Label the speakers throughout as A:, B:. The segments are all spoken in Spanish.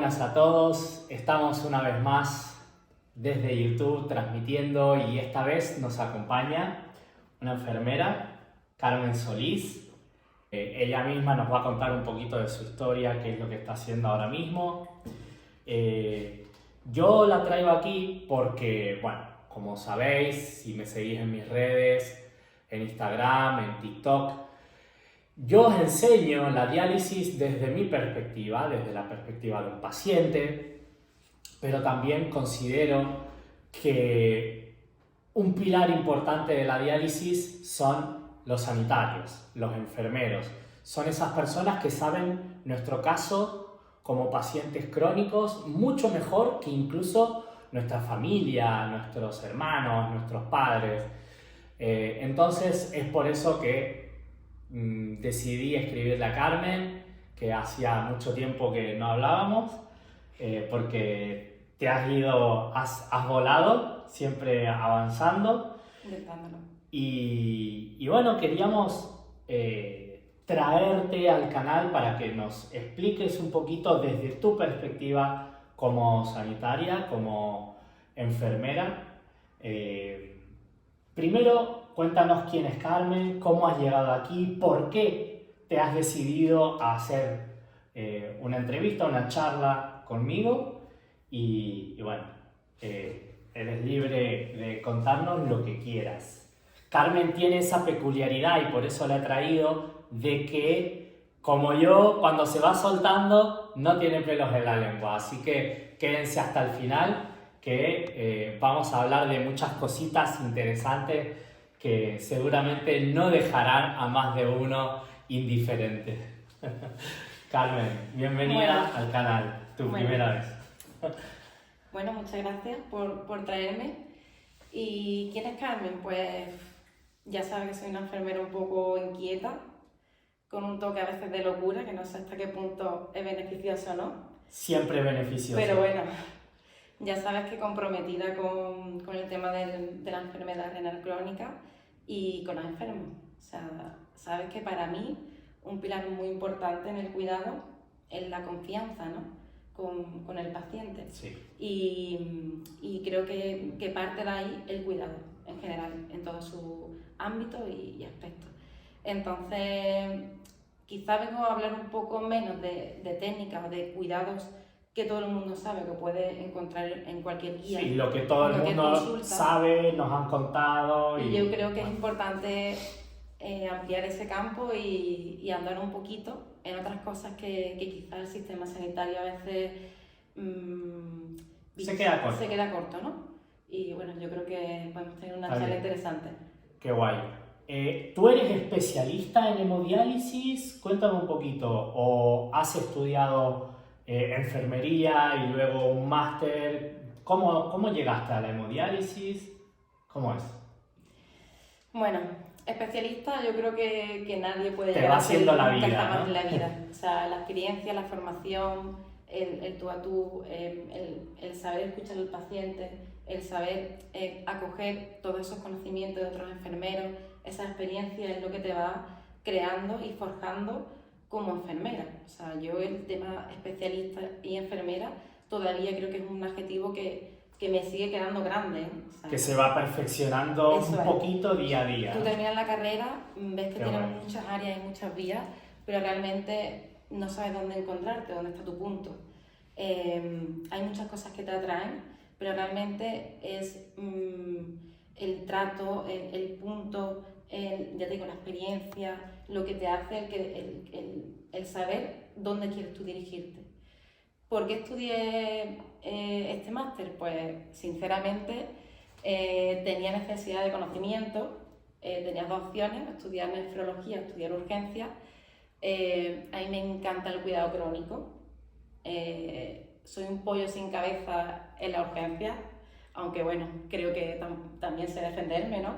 A: buenas a todos. Estamos una vez más desde YouTube transmitiendo y esta vez nos acompaña una enfermera, Carmen Solís. Ella misma nos va a contar un poquito de su historia, qué es lo que está haciendo ahora mismo. Yo la traigo aquí porque, bueno, como sabéis, si me seguís en mis redes, en Instagram, en TikTok, yo os enseño la diálisis desde mi perspectiva, desde la perspectiva de un paciente, pero también considero que un pilar importante de la diálisis son los sanitarios, los enfermeros. Son esas personas que saben nuestro caso como pacientes crónicos mucho mejor que incluso nuestra familia, nuestros hermanos, nuestros padres. Entonces es por eso que decidí escribirle a Carmen, que hacía mucho tiempo que no hablábamos, porque te has volado, siempre avanzando.
B: Intentándolo.
A: Y bueno, queríamos traerte al canal para que nos expliques un poquito desde tu perspectiva como sanitaria, como enfermera. Primero, cuéntanos quién es Carmen, cómo has llegado aquí, por qué te has decidido a hacer una entrevista, una charla conmigo y bueno, eres libre de contarnos lo que quieras. Carmen tiene esa peculiaridad y por eso la he traído de que, como yo, cuando se va soltando no tiene pelos en la lengua, así que quédense hasta el final que vamos a hablar de muchas cositas interesantes que seguramente no dejarán a más de uno indiferente. Carmen, bienvenida al canal, tu primera vez.
B: Bueno, muchas gracias por traerme. ¿Y quién es Carmen? Pues ya sabes que soy una enfermera un poco inquieta, con un toque a veces de locura, que no sé hasta qué punto es beneficioso o no.
A: Siempre beneficioso.
B: Pero bueno, ya sabes que comprometida con el tema de la enfermedad renal crónica y con los enfermos. O sea, sabes que para mí un pilar muy importante en el cuidado es la confianza, ¿no? Con el paciente.
A: Sí.
B: Y creo que parte de ahí el cuidado en general, en todo su ámbito y aspectos. Entonces, quizá vengo a hablar un poco menos de técnicas o de cuidados que todo el mundo sabe, que puede encontrar en cualquier guía.
A: Sí, lo que todo el mundo consulta sabe, nos han contado.
B: Y yo creo que es importante ampliar ese campo y andar un poquito en otras cosas que quizás el sistema sanitario a veces
A: se queda
B: corto, ¿no? Y bueno, yo creo que podemos tener una charla interesante.
A: Qué guay. ¿Tú eres especialista en hemodiálisis? Cuéntame un poquito. ¿O has estudiado enfermería y luego un máster? ¿Cómo llegaste a la hemodiálisis? ¿Cómo es?
B: Bueno, especialista yo creo que nadie puede
A: llegar a ser
B: la
A: vida,
B: jamás
A: ¿no?
B: en la vida. O sea, la experiencia, la formación, el tú a tú, el saber escuchar al paciente, el saber acoger todos esos conocimientos de otros enfermeros, esa experiencia es lo que te va creando y forjando como enfermera. O sea, yo el tema especialista y enfermera todavía creo que es un adjetivo que me sigue quedando grande, ¿eh? O sea,
A: que se va perfeccionando un poquito día a día.
B: Tú terminas la carrera, ves que tienes muchas áreas y muchas vías, pero realmente no sabes dónde encontrarte, dónde está tu punto. Hay muchas cosas que te atraen, pero realmente es el trato, el punto, ya te digo, la experiencia, lo que te hace el saber dónde quieres tú dirigirte. ¿Por qué estudié este máster? Pues sinceramente tenía necesidad de conocimiento, tenía dos opciones, estudiar nefrología, estudiar urgencia. A mí me encanta el cuidado crónico, soy un pollo sin cabeza en la urgencia, aunque bueno, creo que también sé defenderme, ¿no?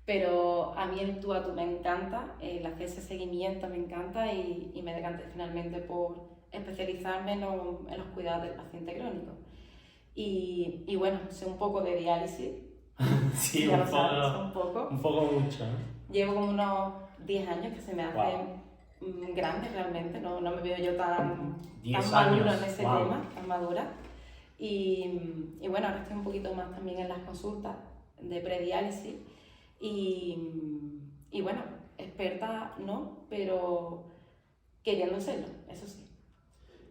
B: Pero a mí el tú a tú me encanta, el hacer ese seguimiento me encanta y me decanté finalmente por especializarme en los cuidados del paciente crónico. Y bueno, sé un poco de diálisis.
A: Sí,
B: ya lo sabes, un poco.
A: Un poco mucho, ¿no?
B: Llevo como unos 10 años que se me hace grande realmente, no me veo yo tan
A: 10
B: madura
A: años,
B: en ese
A: wow.
B: tema, tan madura. Y bueno, ahora estoy un poquito más también en las consultas de prediálisis y bueno, experta no, pero queriendo serlo, eso sí.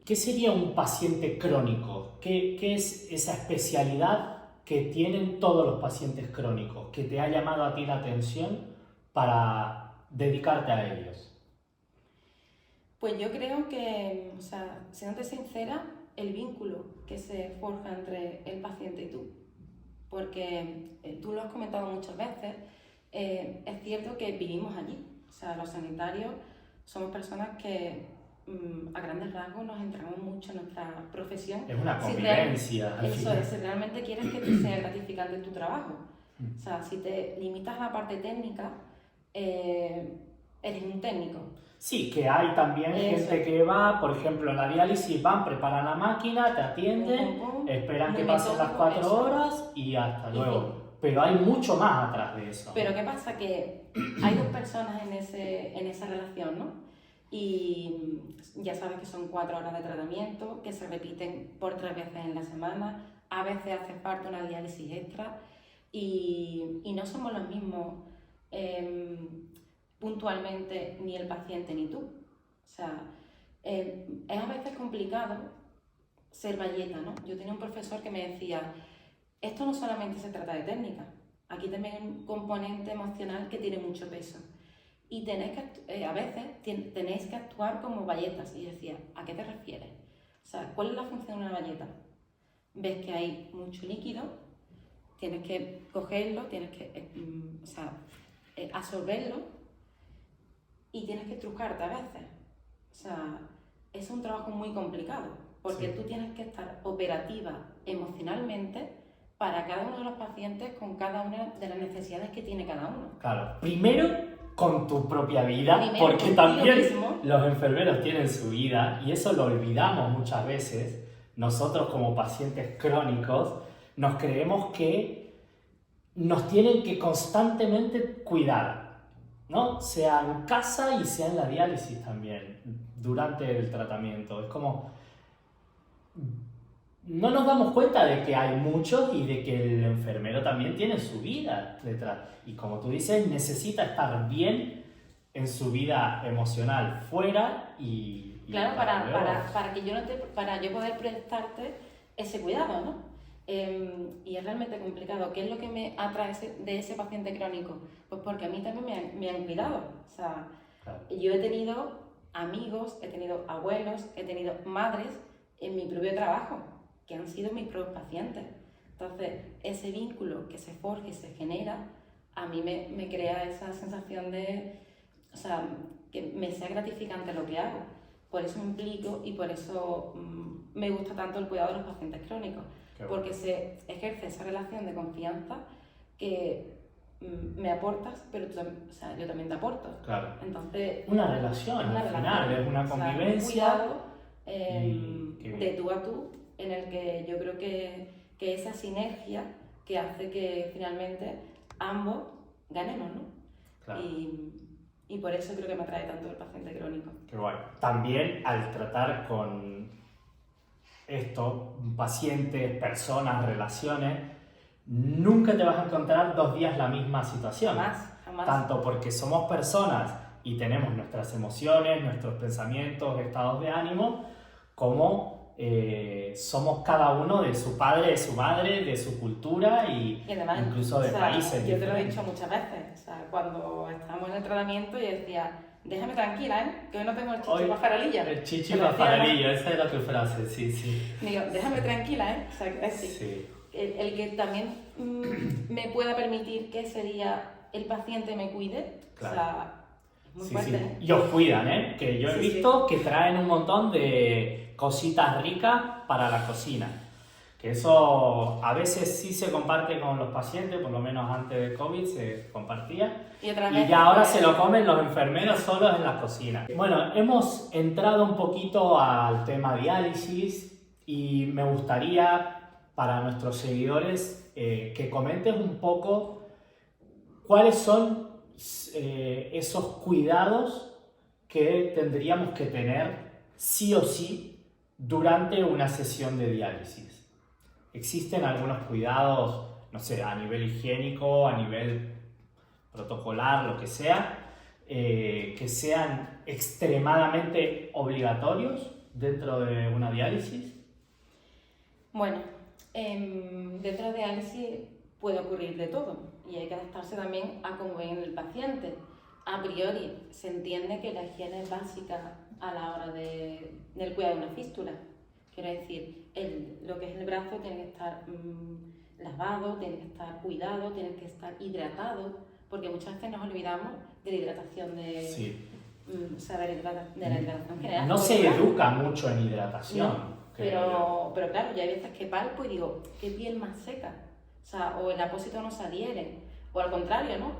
A: ¿Qué sería un paciente crónico? ¿Qué es esa especialidad que tienen todos los pacientes crónicos, que te ha llamado a ti la atención para dedicarte a ellos?
B: Pues yo creo que, o sea, siéndote sincera, el vínculo que se forja entre el paciente y tú. Porque tú lo has comentado muchas veces, es cierto que vivimos allí. O sea, los sanitarios somos personas que a grandes rasgos nos entramos mucho en nuestra profesión.
A: Es una
B: Si
A: convivencia.
B: eso es, si realmente quieres que te sea gratificante tu trabajo. O sea, si te limitas a la parte técnica, eres un técnico.
A: Sí, que hay también gente que va, por ejemplo, en la diálisis van, preparan la máquina, te atienden, esperan que pasen las 4 horas y hasta luego. Pero hay mucho más atrás de eso.
B: Pero ¿qué pasa? Que hay dos personas en esa relación, ¿no? Y ya sabes que son 4 horas de tratamiento, que se repiten por 3 veces en la semana, a veces hace falta una diálisis extra y no somos los mismos puntualmente ni el paciente ni tú. O sea, es a veces complicado ser bayeta, ¿no? Yo tenía un profesor que me decía, esto no solamente se trata de técnica, aquí también hay un componente emocional que tiene mucho peso. Y a veces tenéis que actuar como bayetas. Y yo decía, ¿a qué te refieres? O sea, ¿cuál es la función de una bayeta? Ves que hay mucho líquido, tienes que cogerlo, tienes que absorberlo y tienes que trucarte a veces. O sea, es un trabajo muy complicado porque tú tienes que estar operativa emocionalmente para cada uno de los pacientes con cada una de las necesidades que tiene cada uno.
A: Claro, primero con tu propia vida, porque también los enfermeros tienen su vida y eso lo olvidamos muchas veces. Nosotros como pacientes crónicos nos creemos que nos tienen que constantemente cuidar, ¿no? Sea en casa y sea en la diálisis también, durante el tratamiento. Es como... No nos damos cuenta de que hay muchos y de que el enfermero también tiene su vida detrás. Y como tú dices, necesita estar bien en su vida emocional fuera y
B: claro, para yo poder prestarte ese cuidado, ¿no? Y es realmente complicado. ¿Qué es lo que me atrae de ese paciente crónico? Pues porque a mí también me han cuidado. O sea, claro. Yo he tenido amigos, he tenido abuelos, he tenido madres en mi propio trabajo que han sido mis propios pacientes. Entonces, ese vínculo que se forja y se genera, a mí me crea esa sensación de, o sea, que me sea gratificante lo que hago. Por eso me implico y por eso me gusta tanto el cuidado de los pacientes crónicos. Porque se ejerce esa relación de confianza que me aportas, pero yo también te aporto.
A: Claro.
B: Entonces,
A: una relación, al final, es una convivencia.
B: Un cuidado de tú a tú, en el que yo creo que esa sinergia que hace que finalmente ambos ganemos, ¿no?
A: Claro.
B: Y por eso creo que me atrae tanto el paciente crónico.
A: Qué guay. También al tratar con esto, pacientes, personas, relaciones, nunca te vas a encontrar 2 días la misma situación.
B: Jamás.
A: Tanto porque somos personas y tenemos nuestras emociones, nuestros pensamientos, estados de ánimo, como somos cada uno de su padre, de su madre, de su cultura y
B: además,
A: incluso de países.
B: Yo te lo he dicho muchas veces, o sea, cuando estábamos en el tratamiento yo decía, déjame tranquila, que hoy no tengo el chichi para farolilla.
A: El chichi para farolilla, esa era tu frase, sí.
B: Digo, déjame tranquila, o sea, es decir,
A: sí.
B: El que también me pueda permitir que ese día el paciente me cuide, claro. O sea, muy fuerte.
A: Sí. Y os cuidan, que yo he visto que traen un montón de cositas ricas para la cocina. Que eso a veces sí se comparte con los pacientes, por lo menos antes de COVID se compartía. Y ya ahora se lo comen los enfermeros solos en la cocina. Bueno, hemos entrado un poquito al tema diálisis y me gustaría para nuestros seguidores que comentes un poco cuáles son esos cuidados que tendríamos que tener sí o sí durante una sesión de diálisis? ¿Existen algunos cuidados, no sé, a nivel higiénico, a nivel protocolar, lo que sea, que sean extremadamente obligatorios dentro de una diálisis?
B: Bueno, dentro de diálisis puede ocurrir de todo y hay que adaptarse también a cómo ven el paciente. A priori se entiende que la higiene es básica a la hora del cuidado de una fístula. Quiero decir, lo que es el brazo tiene que estar lavado, tiene que estar cuidado, tiene que estar hidratado, porque muchas veces nos olvidamos de la hidratación
A: Sí.
B: saber de la hidratación general.
A: No se educa mucho en hidratación.
B: No, pero claro, ya hay veces que palpo y digo, qué piel más seca. O sea, o el apósito no se adhiere. O al contrario, ¿no?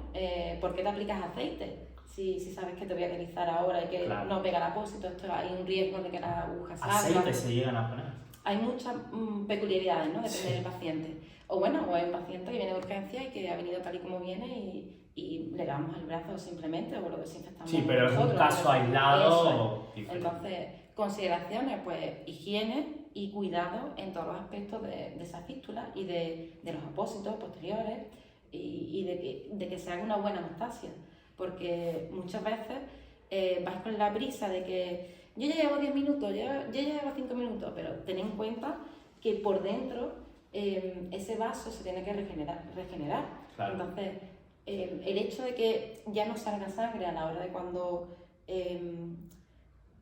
B: ¿Por qué te aplicas aceite? Si sabes que te voy a utilizar ahora y que no pega el apósito, hay un riesgo de que la aguja salga.
A: ¿Aceite se llegan a poner?
B: Hay muchas peculiaridades, ¿no? Depende del paciente. O bueno, o hay un paciente que viene de urgencia y que ha venido tal y como viene y le damos el brazo simplemente o lo desinfectamos.
A: Sí, pero es un caso aislado.
B: Entonces, consideraciones, pues higiene y cuidado en todos los aspectos de esa fístula y de los apósitos posteriores y de que se haga una buena anastasia. Porque muchas veces vais con la prisa de que yo ya llevo 10 minutos, yo ya llevo 5 minutos, pero ten en cuenta que por dentro ese vaso se tiene que regenerar.
A: Claro.
B: Entonces, el hecho de que ya no salga sangre a la hora de cuando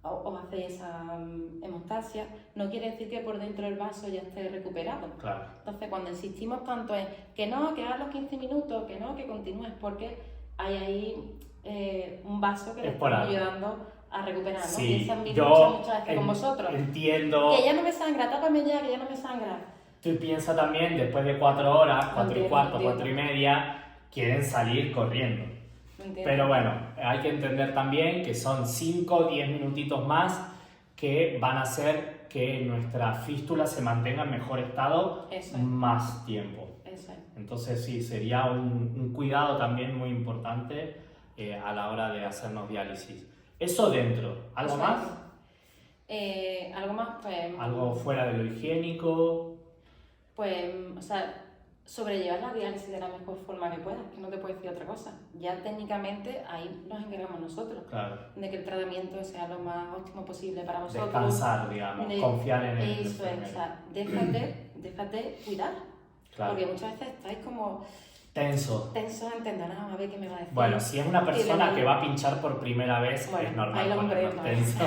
B: os hacéis esa hemostasia, no quiere decir que por dentro del vaso ya esté recuperado.
A: Claro.
B: Entonces, cuando insistimos tanto en que no, que hagas los 15 minutos, que no, que continúes, porque hay ahí un vaso que te está ayudando a recuperar, ¿no?
A: Sí,
B: y esa muchas veces con vosotros.
A: Entiendo.
B: Que ya no me sangra, tápame ya, que ya no me sangra.
A: Tú piensas también, después de 4 horas, 4 y cuarto, 4 y media, quieren salir corriendo.
B: Entiendo.
A: Pero bueno, hay que entender también que son 5 o 10 minutitos más que van a hacer que nuestra fístula se mantenga en mejor estado más tiempo.
B: Eso es.
A: Entonces sí, sería un cuidado también muy importante a la hora de hacernos diálisis. Eso dentro. ¿Algo más?
B: Algo más, pues...
A: ¿Algo fuera de lo higiénico?
B: Pues, o sea, sobrellevar la diálisis de la mejor forma que puedas, que no te puedo decir otra cosa. Ya técnicamente ahí nos encargamos nosotros.
A: Claro.
B: De que el tratamiento sea lo más óptimo posible para vosotros.
A: Descansar, digamos, confiar en el
B: Eso es, o sea, déjate cuidar.
A: Claro.
B: Porque muchas veces estáis como...
A: Tenso.
B: Entendiendo, a ver qué me va a decir.
A: Bueno, si es una persona que va a pinchar por primera vez,
B: bueno,
A: es normal
B: ahí lo
A: ponernos
B: comprendo.
A: tenso.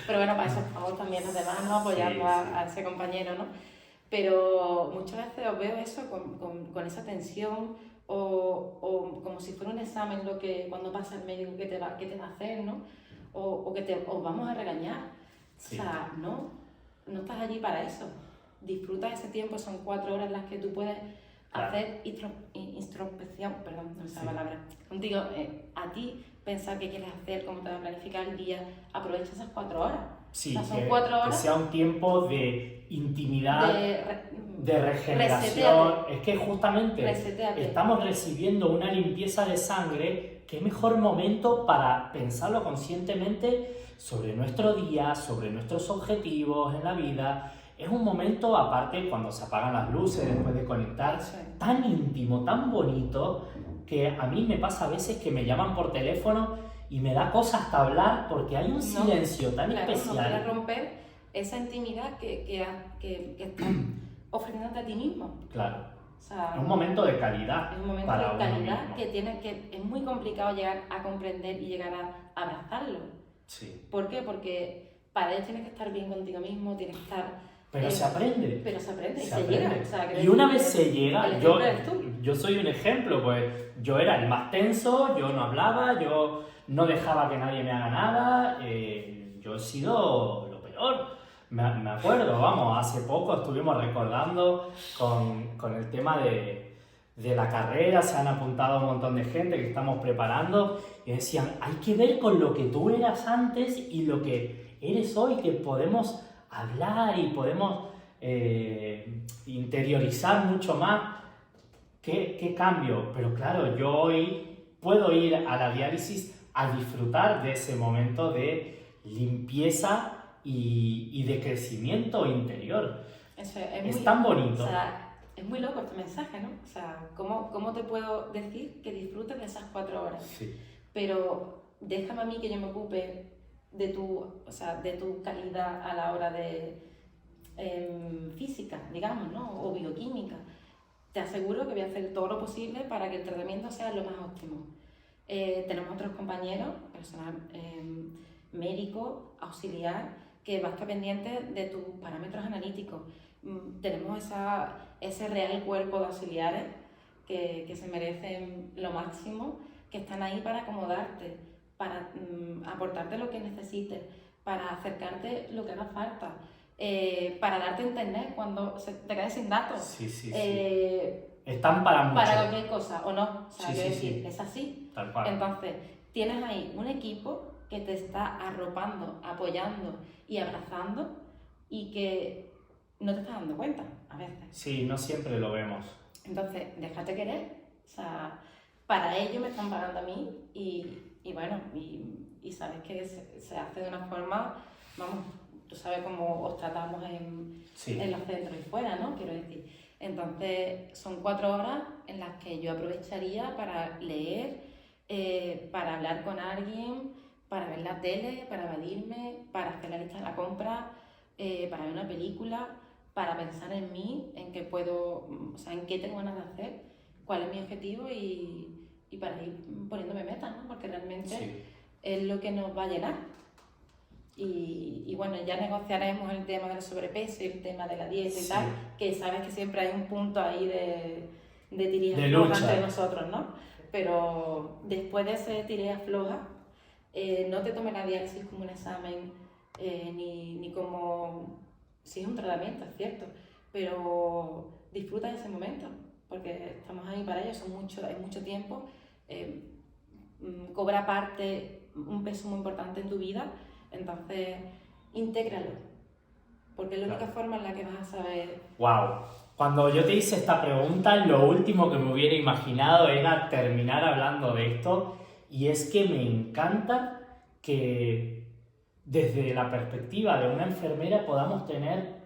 B: Pero bueno, para eso estamos también los demás, ¿no? Apoyando a ese compañero, ¿no? Pero muchas veces os veo eso con esa tensión o como si fuera un examen cuando pasa el médico que te va a hacer, ¿no? O que os vamos a regañar. Sí. O sea, no estás allí para eso. Disfruta ese tiempo, son 4 horas las que tú puedes hacer introspección, perdón, no sé la palabra, contigo, a ti, pensar qué quieres hacer, cómo te vas a planificar el día, aprovecha esas 4 horas.
A: Sí,
B: o sea, son 4 horas
A: que sea un tiempo de intimidad, de regeneración.
B: Reseteate.
A: Es que justamente estamos recibiendo una limpieza de sangre, qué mejor momento para pensarlo conscientemente sobre nuestro día, sobre nuestros objetivos en la vida. Es un momento, aparte, cuando se apagan las luces después de conectar, tan íntimo, tan bonito, que a mí me pasa a veces que me llaman por teléfono y me da cosa hasta hablar porque hay un silencio tan especial.
B: No quieres romper esa intimidad que estás ofreciéndote a ti mismo.
A: Claro.
B: O sea,
A: es un momento de calidad.
B: Es un momento
A: para
B: de calidad
A: uno
B: que es muy complicado llegar a comprender y llegar a abrazarlo.
A: Sí.
B: ¿Por qué? Porque para ello tienes que estar bien contigo mismo, tienes que estar...
A: Pero se aprende.
B: Pero se aprende y se llega. O sea,
A: y una vez se llega, yo soy un ejemplo, pues yo era el más tenso, yo no hablaba, yo no dejaba que nadie me haga nada, yo he sido lo peor. Me acuerdo, vamos, hace poco estuvimos recordando con el tema de la carrera, se han apuntado un montón de gente que estamos preparando y decían, hay que ver con lo que tú eras antes y lo que eres hoy, que podemos hablar y podemos interiorizar mucho más. ¿Qué cambio? Pero claro, yo hoy puedo ir a la diálisis a disfrutar de ese momento de limpieza y de crecimiento interior.
B: Eso
A: es tan bonito.
B: O sea, es muy loco este mensaje, ¿no? O sea, ¿cómo te puedo decir que disfrutes de esas 4 horas?
A: Sí.
B: Pero déjame a mí que yo me ocupe de tu calidad a la hora de física, digamos, ¿no? O bioquímica. Te aseguro que voy a hacer todo lo posible para que el tratamiento sea lo más óptimo. Tenemos otros compañeros, personal médico, auxiliar, que va a estar pendiente de tus parámetros analíticos. Tenemos ese real cuerpo de auxiliares que se merecen lo máximo, que están ahí para acomodarte, para aportarte lo que necesites, para acercarte lo que haga falta, para darte a entender cuando te quedes sin datos.
A: Sí. Están para mucho.
B: Para cualquier cosa, ¿o no? O sea,
A: Sí.
B: Es así.
A: Tal cual.
B: Entonces, tienes ahí un equipo que te está arropando, apoyando y abrazando y que no te estás dando cuenta a veces.
A: Sí, no siempre lo vemos.
B: Entonces, déjate querer. O sea, para ello me están pagando a mí y bueno, y sabes que se hace de una forma, vamos, tú sabes cómo os tratamos en los centros y fuera, ¿no? Quiero decir. Entonces, son 4 horas en las que yo aprovecharía para leer, para hablar con alguien, para ver la tele, para evadirme, para hacer la lista de la compra, para ver una película, para pensar en mí, en qué puedo, o sea, en qué tengo ganas de hacer, cuál es mi objetivo y para ir poniéndome metas, ¿no? Porque realmente es lo que nos va a llenar. Y bueno, ya negociaremos el tema del sobrepeso y el tema de la dieta y tal, que sabes que siempre hay un punto ahí de tirillas flojas entre nosotros, ¿no? Pero después de ese tirilla floja, no te tomes la diálisis como un examen, ni como... Sí, es un tratamiento, es cierto, pero disfruta de ese momento, porque estamos ahí para ello, es mucho tiempo, cobra parte, un peso muy importante en tu vida. Entonces, intégralo, porque es la única forma en la que vas a saber...
A: ¡Wow! Cuando yo te hice esta pregunta, lo último que me hubiera imaginado era terminar hablando de esto, y es que me encanta que desde la perspectiva de una enfermera podamos tener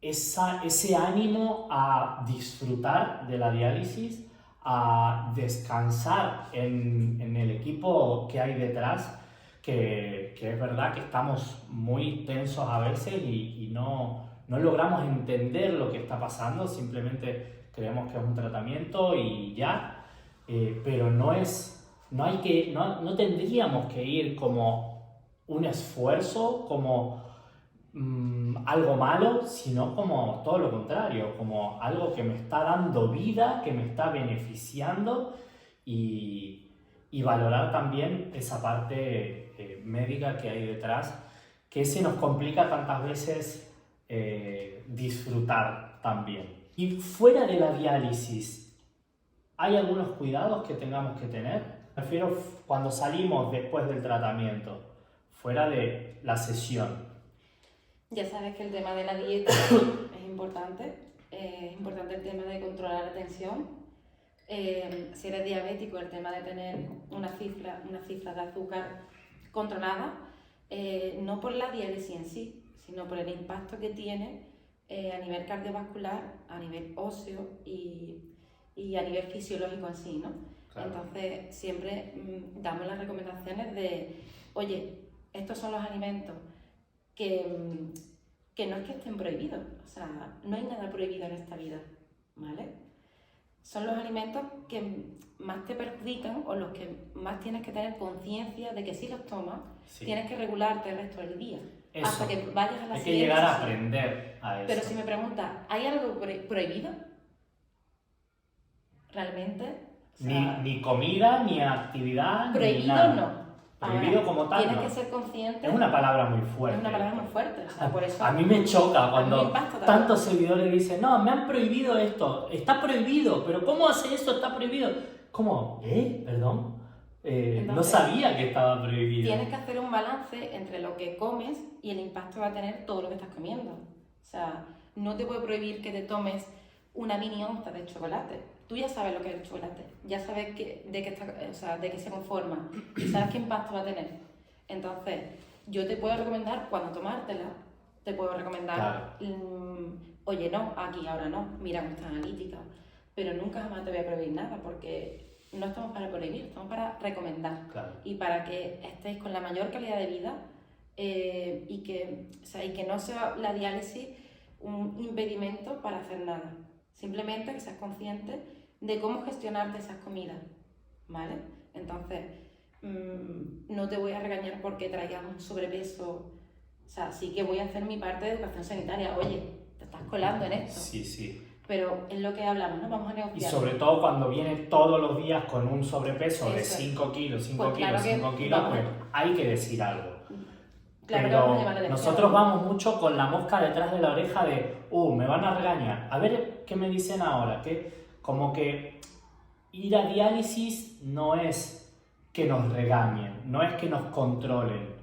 A: ese ánimo a disfrutar de la diálisis, a descansar en el equipo que hay detrás, que es verdad que estamos muy tensos a veces y no logramos entender lo que está pasando, simplemente creemos que es un tratamiento y ya, pero no tendríamos que ir como un esfuerzo, como algo malo, sino como todo lo contrario, como algo que me está dando vida, que me está beneficiando y valorar también esa parte médica que hay detrás, que se nos complica tantas veces disfrutar también. Y fuera de la diálisis, ¿hay algunos cuidados que tengamos que tener? Me refiero cuando salimos después del tratamiento, fuera de la sesión.
B: Ya sabes que el tema de la dieta es importante el tema de controlar la tensión. Si eres diabético, el tema de tener una cifra de azúcar controlada, no por la diálisis en sí, sino por el impacto que tiene a nivel cardiovascular, a nivel óseo y a nivel fisiológico en sí, ¿no? Claro. Entonces, siempre damos las recomendaciones de, oye, estos son los alimentos que no es que estén prohibidos, o sea, no hay nada prohibido en esta vida, ¿vale? Son los alimentos que más te perjudican o los que más tienes que tener conciencia de que si los tomas, tienes que regularte el resto del día.
A: Eso.
B: Hasta que vayas a la siguiente.
A: Hay que llegar a aprender a eso.
B: Pero si me preguntas, ¿hay algo prohibido? ¿Realmente? O sea,
A: ni comida, ni actividad,
B: prohibido
A: ni nada.
B: No.
A: Prohibido como tal,
B: tienes
A: no.
B: que ser consciente.
A: Es una palabra muy fuerte.
B: Es una palabra muy fuerte. O sea, por eso
A: a mí me choca cuando
B: me
A: tantos seguidores dicen, no, me han prohibido esto. Está prohibido, pero ¿cómo hace eso? Está prohibido. ¿Cómo? Perdón. Entonces, no sabía que estaba prohibido.
B: Tienes que hacer un balance entre lo que comes y el impacto que va a tener todo lo que estás comiendo. O sea, no te puedo prohibir que te tomes una mini onza de chocolate, tú ya sabes lo que es el chocolate, ya sabes de qué se conforma y sabes qué impacto va a tener. Entonces, yo te puedo recomendar cuándo tomártela, te puedo recomendar, oye, no, aquí, ahora no, mira cómo está analítica, pero nunca jamás te voy a prohibir nada, porque no estamos para prohibir, estamos para recomendar.
A: Claro.
B: Y para que estéis con la mayor calidad de vida y que no sea la diálisis un impedimento para hacer nada. Simplemente que seas consciente de cómo gestionarte esas comidas, ¿vale? Entonces, no te voy a regañar porque traigas un sobrepeso. O sea, sí que voy a hacer mi parte de educación sanitaria. Oye, te estás colando en esto.
A: Sí, sí.
B: Pero es lo que hablamos, ¿no? Vamos a negociar.
A: Y sobre todo cuando viene todos los días con un sobrepeso de
B: Eso es.
A: 5 kilos, 5
B: Pues
A: kilos,
B: claro que
A: 5 kilos,
B: vamos
A: pues hay que decir algo.
B: Claro que vamos a
A: Pero
B: llevar la lección.
A: nosotros vamos mucho con la mosca detrás de la oreja de, me van a regañar. A ver qué me dicen ahora. Que como que ir a diálisis no es que nos regañen, no es que nos controlen.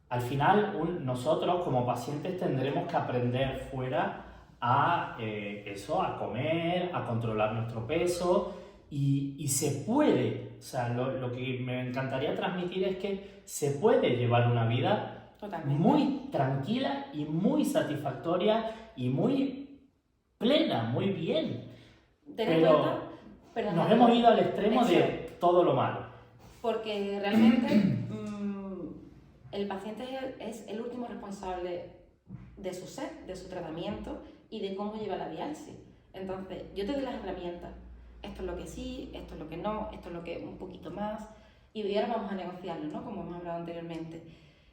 A: Al final, nosotros como pacientes tendremos que aprender fuera a a comer, a controlar nuestro peso y se puede. O sea, lo que me encantaría transmitir es que se puede llevar una vida
B: Totalmente.
A: muy tranquila y muy satisfactoria y muy plena, muy bien.
B: Ten en cuenta,
A: pero nos hemos ido al extremo de todo lo malo.
B: Porque realmente el paciente es el último responsable de su ser, de su tratamiento y de cómo lleva la diálisis. Entonces, yo te doy las herramientas. Esto es lo que sí, esto es lo que no, esto es lo que un poquito más. Y ahora vamos a negociarlo, ¿no? Como hemos hablado anteriormente.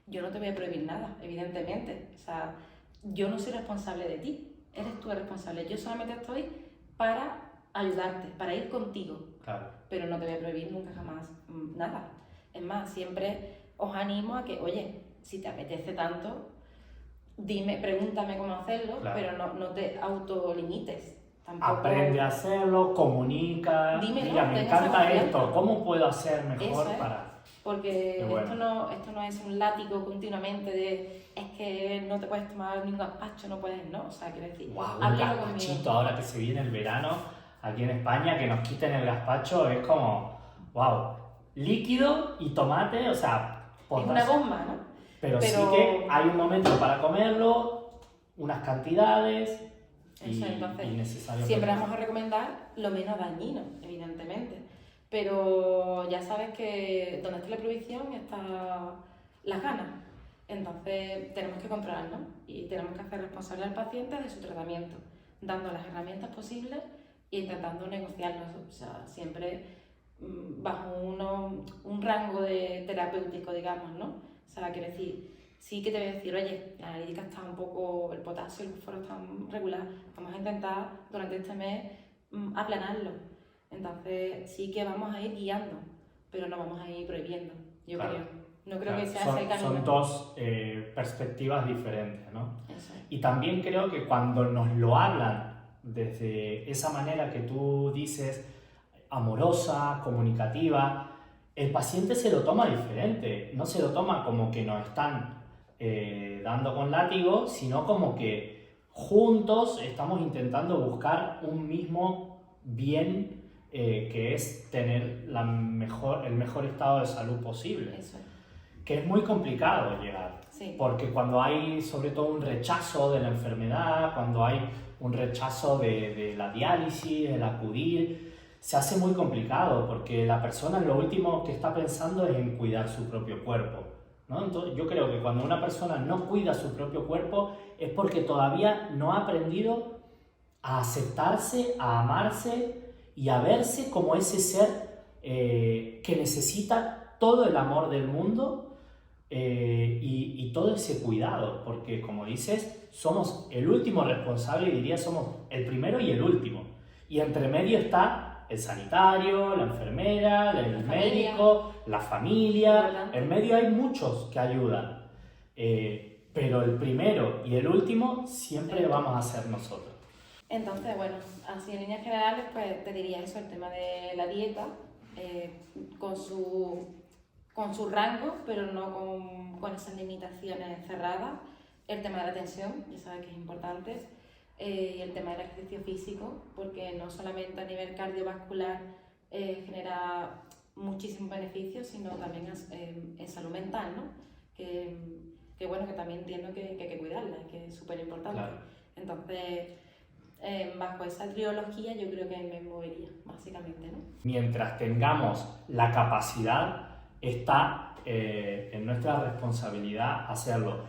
B: Yo no te voy a prohibir nada, evidentemente. O sea, yo no soy responsable de ti, eres tú el responsable. Yo solamente estoy para ayudarte, para ir contigo.
A: Claro.
B: Pero no te voy a prohibir nunca jamás nada. Es más, siempre os animo a que, oye, si te apetece tanto, dime, pregúntame cómo hacerlo,
A: claro.
B: Pero no te autolimites. Tampoco...
A: Aprende a hacerlo, comunica,
B: dímelo,
A: mira, me encanta esto, ¿cómo puedo hacer mejor para...?
B: Porque esto no es un látigo continuamente de es que no te puedes tomar ningún gazpacho, no puedes, ¿no? O sea, quiero decir,
A: wow, un gazpachito ahora que se viene el verano aquí en España, que nos quiten el gazpacho, es como, wow, líquido y tomate, o sea,
B: potasio. Es una bomba, ¿no?
A: Pero sí que hay un momento para comerlo, unas cantidades y necesario.
B: Siempre vamos a recomendar lo menos dañino, evidentemente. Pero ya sabes que donde está la prohibición está las ganas. Entonces tenemos que controlarnos y tenemos que hacer responsable al paciente de su tratamiento, dando las herramientas posibles e intentando negociarlos, o sea, siempre bajo un rango terapéutico, digamos, ¿no? O sea, quiero decir, sí que te voy a decir, oye, la analítica está un poco, el potasio, el fósforo están regular, vamos a intentar durante este mes aplanarlo. Entonces sí que vamos a ir guiando, pero no vamos a ir prohibiendo, yo creo. No creo que sea ese el camino.
A: Son dos perspectivas diferentes, ¿no?
B: Eso.
A: Y también creo que cuando nos lo hablan desde esa manera que tú dices, amorosa, comunicativa, el paciente se lo toma diferente. No se lo toma como que nos están dando con látigo, sino como que juntos estamos intentando buscar un mismo bien que es tener el mejor estado de salud posible.
B: Eso.
A: Que es muy complicado llegar,
B: sí.
A: Porque cuando hay sobre todo un rechazo de la enfermedad, cuando hay un rechazo de la diálisis, el acudir, se hace muy complicado porque la persona lo último que está pensando es en cuidar su propio cuerpo, ¿no? Entonces, yo creo que cuando una persona no cuida su propio cuerpo es porque todavía no ha aprendido a aceptarse, a amarse y a verse como ese ser que necesita todo el amor del mundo y todo ese cuidado, porque como dices, somos el último responsable y diría somos el primero y el último. Y entre medio está el sanitario, la enfermera, el médico, la familia. En medio hay muchos que ayudan, pero el primero y el último siempre vamos a ser nosotros.
B: Entonces, bueno, así en líneas generales, pues te diría eso, el tema de la dieta, con su rango, pero no con esas limitaciones cerradas. El tema de la tensión, ya sabes que es importante. y el tema del ejercicio físico, porque no solamente a nivel cardiovascular genera muchísimos beneficios, sino también en salud mental, ¿no? Que bueno, que también entiendo que hay que cuidarla, que es súper importante.
A: Claro.
B: Entonces, bajo esa trilogía yo creo que me movería, básicamente, ¿no?
A: Mientras tengamos la capacidad, está en nuestra responsabilidad hacerlo.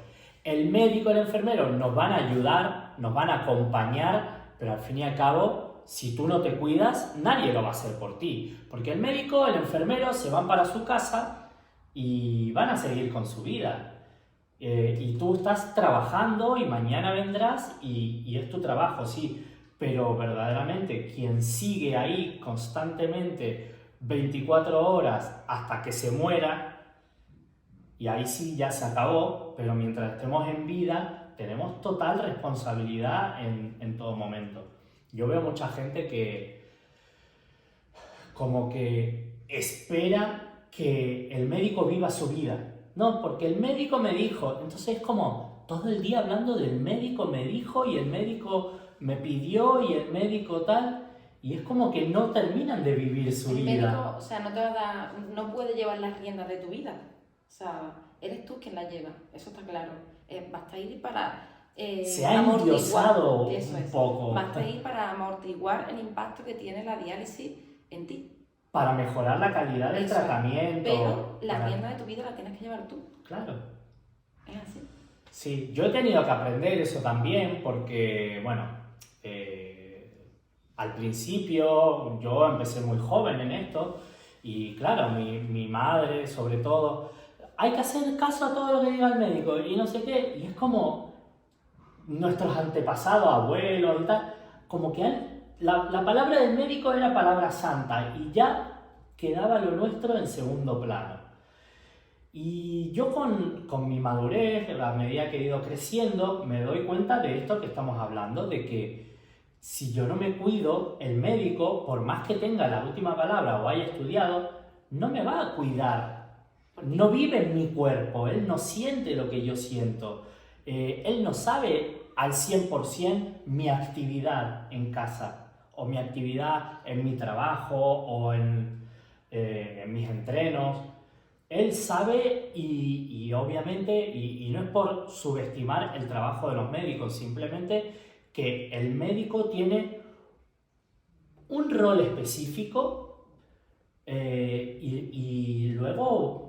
A: El médico y el enfermero nos van a ayudar, nos van a acompañar, pero al fin y al cabo, si tú no te cuidas, nadie lo va a hacer por ti. Porque el médico, el enfermero se van para su casa y van a seguir con su vida. Y tú estás trabajando y mañana vendrás y es tu trabajo, sí. Pero verdaderamente quien sigue ahí constantemente 24 horas hasta que se muera, y ahí sí ya se acabó, pero mientras estemos en vida tenemos total responsabilidad en todo momento. Yo veo mucha gente que como que espera que el médico viva su vida. No, porque el médico me dijo, entonces es como todo el día hablando del médico me dijo y el médico me pidió y el médico tal, y es como que no terminan de vivir su vida.
B: El médico, o sea, no puede llevar las riendas de tu vida, o sea, eres tú quien las lleva, eso está claro. Basta ir para
A: se ha endiosado un poco.
B: Basta ir para amortiguar el impacto que tiene la diálisis en ti.
A: Para mejorar la calidad del tratamiento.
B: Pero la rienda de tu vida la tienes que llevar tú.
A: Claro.
B: Es así.
A: Sí, yo he tenido que aprender eso también porque, bueno, al principio yo empecé muy joven en esto y claro, mi madre sobre todo, hay que hacer caso a todo lo que diga el médico y no sé qué, y es como nuestros antepasados, abuelos y tal, como que la palabra del médico era palabra santa y ya quedaba lo nuestro en segundo plano. Y yo con mi madurez, a medida que he ido creciendo, me doy cuenta de esto que estamos hablando, de que si yo no me cuido, el médico, por más que tenga la última palabra o haya estudiado, no me va a cuidar. No vive en mi cuerpo, él no siente lo que yo siento. Él no sabe al 100% mi actividad en casa, o mi actividad en mi trabajo, o en mis entrenos. Él sabe y obviamente, y no es por subestimar el trabajo de los médicos, simplemente que el médico tiene un rol específico y luego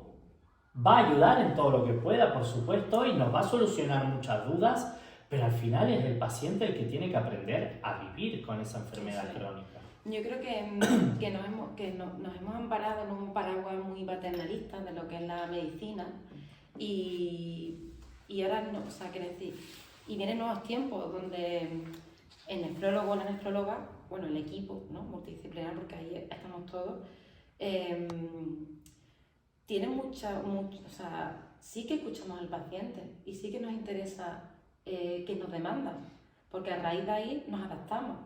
A: va a ayudar en todo lo que pueda, por supuesto, y nos va a solucionar muchas dudas, pero al final es el paciente el que tiene que aprender a vivir con esa enfermedad crónica.
B: Yo creo que nos hemos amparado en un paraguas muy paternalista de lo que es la medicina y ahora, no, o sea, quiero decir, y vienen nuevos tiempos donde el nefrólogo o la nefróloga, bueno, el equipo, ¿no?, multidisciplinar, porque ahí estamos todos, tiene o sea, sí que escuchamos al paciente y sí que nos interesa que nos demandan, porque a raíz de ahí nos adaptamos.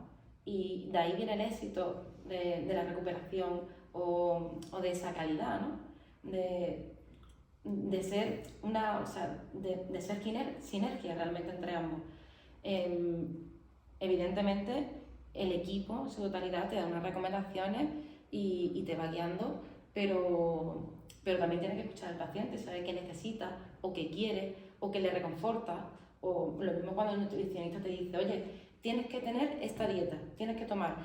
B: Y de ahí viene el éxito de la recuperación o de esa calidad, ¿no? De ser o sea, de ser sinergia realmente entre ambos. Evidentemente, el equipo en su totalidad te da unas recomendaciones y te va guiando, pero también tienes que escuchar al paciente, saber qué necesita o qué quiere o qué le reconforta. O lo mismo cuando el nutricionista te dice, oye, tienes que tener esta dieta, tienes que tomar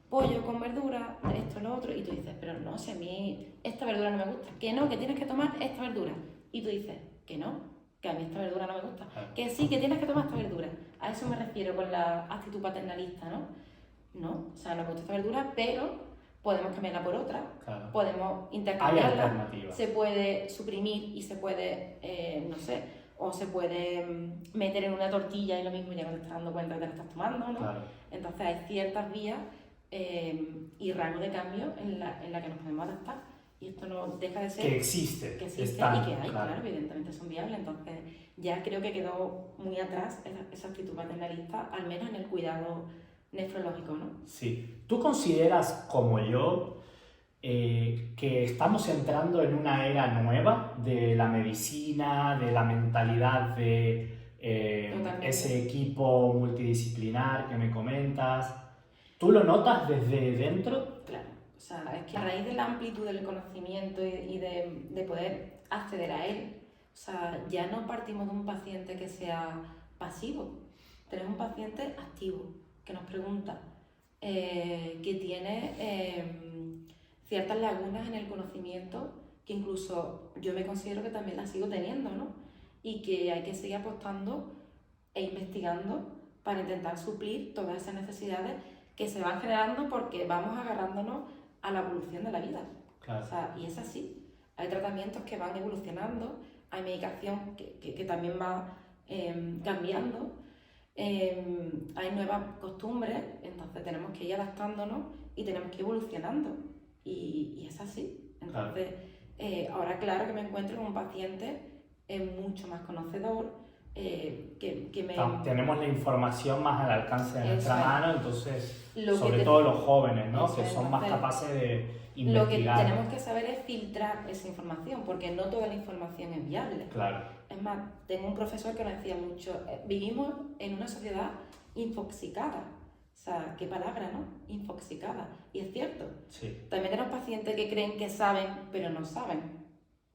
B: pollo con verdura, esto, lo otro, y tú dices, pero no, si a mí esta verdura no me gusta, que no, que tienes que tomar esta verdura, y tú dices, que no, que a mí esta verdura no me gusta, que sí, que tienes que tomar esta verdura. A eso me refiero con la actitud paternalista, ¿no? No, o sea, nos gusta esta verdura, pero podemos cambiarla por otra,
A: claro,
B: podemos intercambiarla, se puede suprimir y se puede, no sé, o se puede meter en una tortilla y lo mismo ya no te estás dando cuenta que te la estás tomando, ¿no?
A: Claro.
B: Entonces hay ciertas vías y rango de cambio en la que nos podemos adaptar, y esto no deja de ser
A: que existe
B: y que hay, claro, evidentemente son viables. Entonces ya creo que quedó muy atrás esa actitud paternalista, al menos en el cuidado nefrológico, ¿no?
A: Sí. ¿Tú consideras, como yo, que estamos entrando en una era nueva de la medicina, de la mentalidad de ese equipo multidisciplinar que me comentas. ¿Tú lo notas desde dentro?
B: Claro, o sea, es que a raíz de la amplitud del conocimiento y de poder acceder a él, o sea, ya no partimos de un paciente que sea pasivo, tenemos un paciente activo, que nos pregunta, que tiene ciertas lagunas en el conocimiento, que incluso yo me considero que también las sigo teniendo, ¿no? Y que hay que seguir apostando e investigando para intentar suplir todas esas necesidades que se van generando porque vamos agarrándonos a la evolución de la vida.
A: Claro.
B: O sea, y es así. Hay tratamientos que van evolucionando, hay medicación que también va cambiando, hay nuevas costumbres, entonces tenemos que ir adaptándonos y tenemos que ir evolucionando. Y es así. Entonces, ahora claro que me encuentro con un paciente mucho más conocedor,
A: Tenemos la información más al alcance de nuestra mano, entonces, sobre todo los jóvenes, ¿no? Que son más capaces de investigar.
B: Lo que tenemos que saber es filtrar esa información, porque no toda la información es viable.
A: Claro.
B: Es más, tengo un profesor que nos decía mucho, vivimos en una sociedad infoxicada. O sea, qué palabra, ¿no? Infoxicada. Y es cierto.
A: Sí.
B: También tenemos pacientes que creen que saben, pero no saben.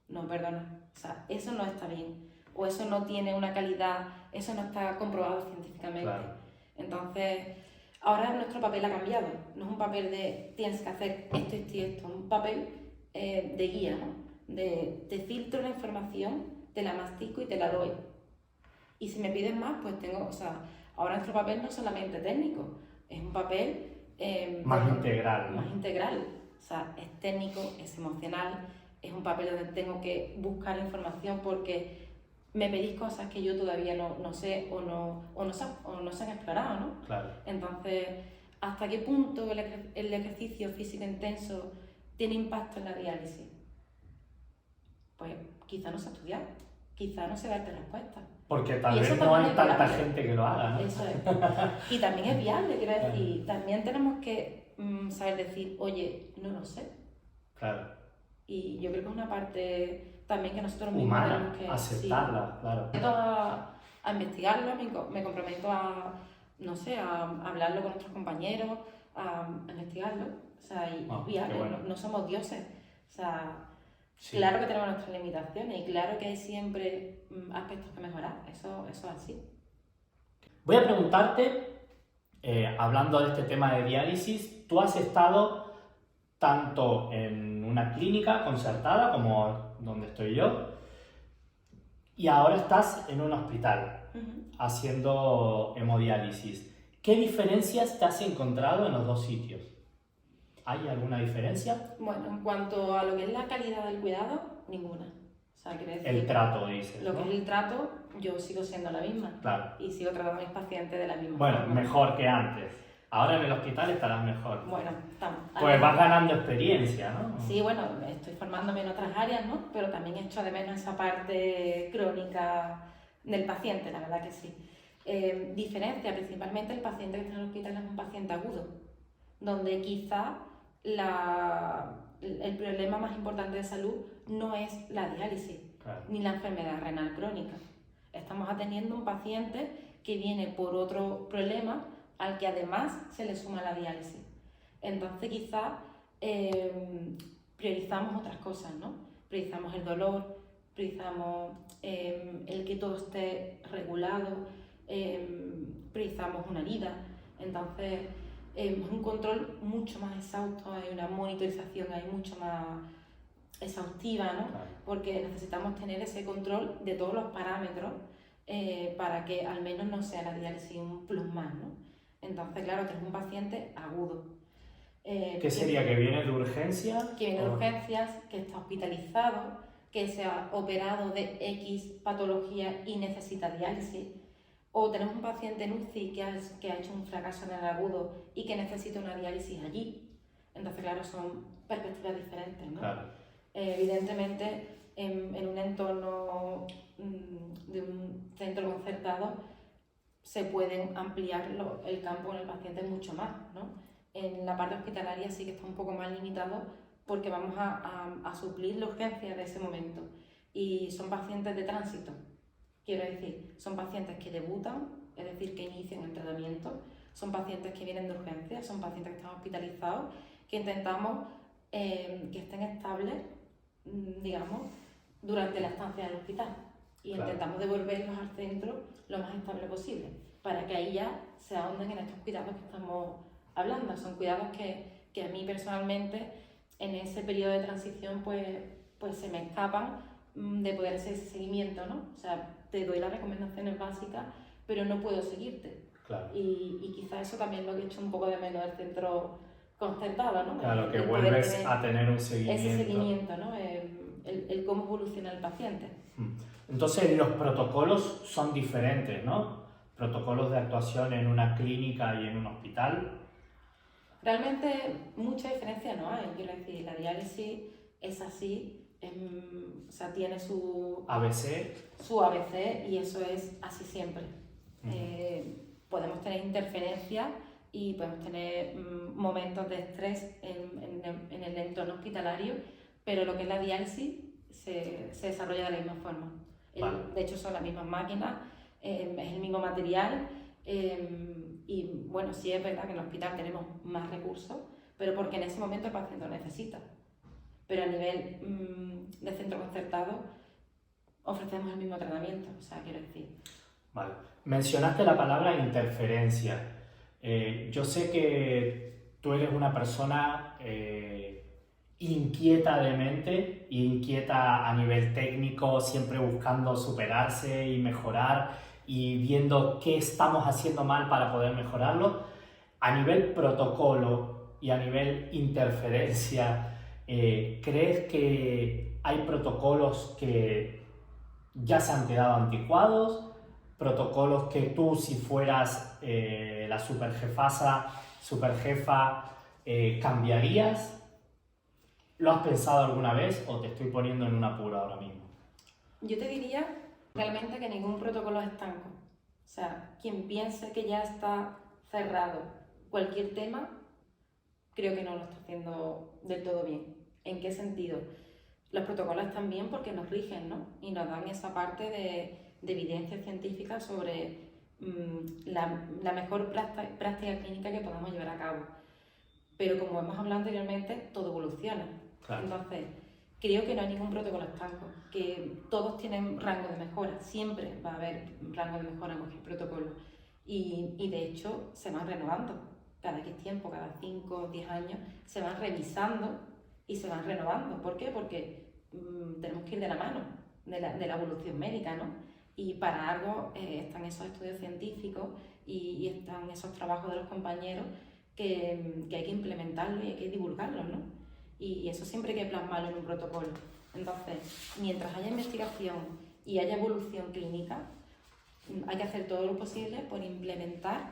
B: No, perdona. O sea, eso no está bien. O eso no tiene una calidad, eso no está comprobado científicamente.
A: Claro.
B: Entonces, ahora nuestro papel ha cambiado. No es un papel de tienes que hacer esto, esto y esto. Es un papel de guía, ¿no? Te filtro la información, te la mastico y te la doy. Y si me pides más, pues tengo, o sea, ahora nuestro papel no es solamente técnico, es un papel
A: más integral.
B: Más integral. O sea, es técnico, es emocional, es un papel donde tengo que buscar información porque me pedís cosas que yo todavía no sé o no se han explorado, ¿no?
A: Claro.
B: Entonces, ¿hasta qué punto el ejercicio físico intenso tiene impacto en la diálisis? Pues quizá no se ha estudiado, quizá no se da esta respuesta.
A: Porque tal vez no hay tanta gente que lo haga, ¿no?
B: Eso es. Y también es viable, quiero decir, también tenemos que saber decir, oye, no lo sé.
A: Claro.
B: Y yo creo que es una parte también que nosotros mismos
A: humana,
B: tenemos que
A: aceptarla,
B: sí,
A: claro.
B: A investigarlo, me comprometo a, no sé, a hablarlo con nuestros compañeros, a investigarlo. O sea, y viable,
A: bueno.
B: no somos dioses. O sea,
A: sí.
B: Claro que tenemos nuestras limitaciones y claro que hay siempre aspectos que mejorar. Eso es así.
A: Voy a preguntarte, hablando de este tema de diálisis, tú has estado tanto en una clínica concertada como donde estoy yo y ahora estás en un hospital haciendo hemodiálisis. ¿Qué diferencias te has encontrado en los dos sitios? ¿Hay alguna diferencia?
B: Bueno, en cuanto a lo que es la calidad del cuidado, ninguna. O sea, quiere decir,
A: el trato, dices,
B: lo
A: ¿no?
B: que es el trato, yo sigo siendo la misma.
A: Claro.
B: Y sigo tratando a mis pacientes de la misma
A: forma.
B: forma.
A: Mejor que antes. Ahora en el hospital estarás mejor.
B: Bueno, estamos.
A: Pues vas ganando experiencia, ¿no?
B: Sí, bueno, estoy formándome en otras áreas, ¿no? Pero también echo de menos esa parte crónica del paciente, la verdad que sí. Diferencia, principalmente el paciente que está en el hospital es un paciente agudo, donde quizá el problema más importante de salud no es la diálisis,
A: claro,
B: ni la enfermedad renal crónica. Estamos atendiendo un paciente que viene por otro problema al que además se le suma la diálisis. Entonces quizá priorizamos otras cosas, ¿no? Priorizamos el dolor, priorizamos el que todo esté regulado, priorizamos una herida. Entonces es un control mucho más exhausto, hay una monitorización ahí mucho más exhaustiva, ¿no?
A: claro,
B: Porque necesitamos tener ese control de todos los parámetros para que al menos no sea la diálisis un plus más, ¿no? Entonces, claro, tenemos un paciente agudo.
A: ¿Qué sería? ¿Que viene de urgencia?
B: Que viene de urgencias, que está hospitalizado, que se ha operado de X patología y necesita diálisis. O tenemos un paciente en UCI que ha hecho un fracaso en el agudo y que necesita una diálisis allí. Entonces, claro, son perspectivas diferentes, ¿no?
A: Claro.
B: Evidentemente, en un entorno de un centro concertado se pueden ampliar el campo en el paciente mucho más, ¿no? En la parte hospitalaria sí que está un poco más limitado porque vamos a suplir la urgencia de ese momento y son pacientes de tránsito. Quiero decir, son pacientes que debutan, es decir, que inician el tratamiento, son pacientes que vienen de urgencias, son pacientes que están hospitalizados, que intentamos que estén estables, digamos, durante la estancia del hospital. Y
A: Claro.
B: intentamos devolverlos al centro lo más estable posible, para que ahí ya se ahonden en estos cuidados que estamos hablando. Son cuidados que a mí personalmente, en ese periodo de transición, pues se me escapan de poder hacer ese seguimiento, ¿no? O sea, te doy las recomendaciones básicas, pero no puedo seguirte.
A: Claro.
B: Y quizás eso también es lo que he hecho un poco de menos del centro concertado, ¿no?
A: Claro, que
B: el poder
A: vuelves
B: tener
A: a tener un seguimiento.
B: ese seguimiento, ¿no? El cómo evoluciona el paciente.
A: Entonces los protocolos son diferentes, ¿no? Protocolos de actuación en una clínica y en un hospital.
B: Realmente mucha diferencia no hay. Quiero decir, la diálisis es así, o sea, tiene su
A: ABC.
B: ABC y eso es así siempre. Podemos tener interferencias y podemos tener momentos de estrés en el entorno hospitalario, pero lo que es la diálisis se desarrolla de la misma forma.
A: Vale.
B: De hecho, son las mismas máquinas, es el mismo material. Y bueno, sí es verdad que en el hospital tenemos más recursos, pero porque en ese momento el paciente lo necesita. Pero a nivel de centro concertado ofrecemos el mismo tratamiento, o sea, quiero decir.
A: Vale. Mencionaste la palabra interferencia. Yo sé que tú eres una persona inquieta de mente, inquieta a nivel técnico, siempre buscando superarse y mejorar y viendo qué estamos haciendo mal para poder mejorarlo. A nivel protocolo y a nivel interferencia, ¿crees que hay protocolos que ya se han quedado anticuados? ¿Protocolos que tú, si fueras la superjefa, cambiarías? ¿Lo has pensado alguna vez o te estoy poniendo en un apuro ahora mismo?
B: Yo te diría realmente que ningún protocolo es estanco. O sea, quien piense que ya está cerrado cualquier tema, creo que no lo está haciendo del todo bien. ¿En qué sentido? Los protocolos están bien porque nos rigen, ¿no? Y nos dan esa parte de evidencia científica sobre la mejor práctica clínica que podamos llevar a cabo. Pero como hemos hablado anteriormente, todo evoluciona.
A: Claro.
B: Entonces, creo que no hay ningún protocolo estanco, que todos tienen rango de mejora, siempre va a haber rango de mejora en cualquier protocolo. Y de hecho se van renovando, cada X tiempo, cada 5 o 10 años, se van revisando y se van renovando. ¿Por qué? Porque tenemos que ir de la mano de la evolución médica, ¿no? Y para algo están esos estudios científicos y están esos trabajos de los compañeros que hay que implementarlo y hay que divulgarlo, ¿no? Y eso siempre hay que plasmarlo en un protocolo. Entonces, mientras haya investigación y haya evolución clínica, hay que hacer todo lo posible por implementar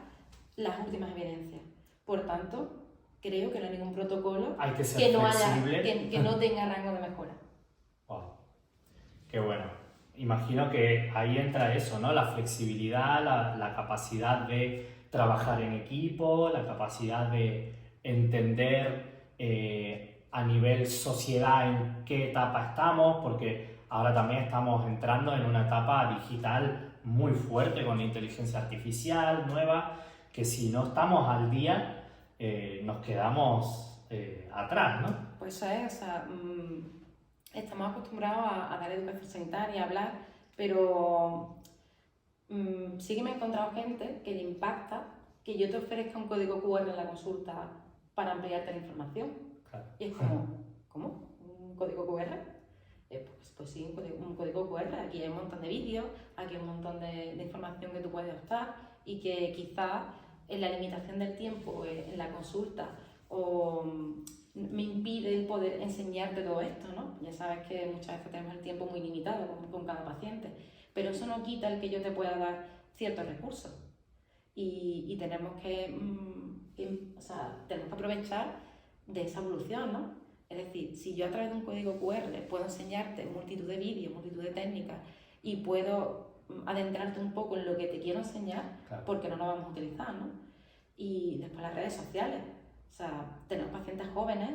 B: las últimas evidencias. Por tanto, creo que no hay ningún protocolo
A: hay que ser flexible.
B: que no tenga rango de mejora.
A: Wow. Qué bueno. Imagino que ahí entra eso, ¿no? La flexibilidad, la capacidad de trabajar en equipo, la capacidad de entender a nivel sociedad en qué etapa estamos, porque ahora también estamos entrando en una etapa digital muy fuerte con la inteligencia artificial nueva, que si no estamos al día nos quedamos atrás, ¿no?
B: Pues eso es, o sea, estamos acostumbrados a dar educación sanitaria, a hablar, pero sí que me he encontrado gente que le impacta que yo te ofrezca un código QR en la consulta para ampliarte la información.
A: Claro.
B: Y es como, ¿cómo? ¿Un código QR? Pues sí, un código QR. Aquí hay un montón de vídeos, aquí hay un montón de información que tú puedes optar y que quizás en la limitación del tiempo en la consulta o me impide el poder enseñarte todo esto, ¿no? Ya sabes que muchas veces tenemos el tiempo muy limitado con cada paciente, pero eso no quita el que yo te pueda dar ciertos recursos y tenemos o sea, tenemos que aprovechar de esa evolución, ¿no? Es decir, si yo a través de un código QR puedo enseñarte multitud de vídeos, multitud de técnicas y puedo adentrarte un poco en lo que te quiero enseñar, claro, porque no lo vamos a utilizar, ¿no? Y después las redes sociales. O sea, tenemos pacientes jóvenes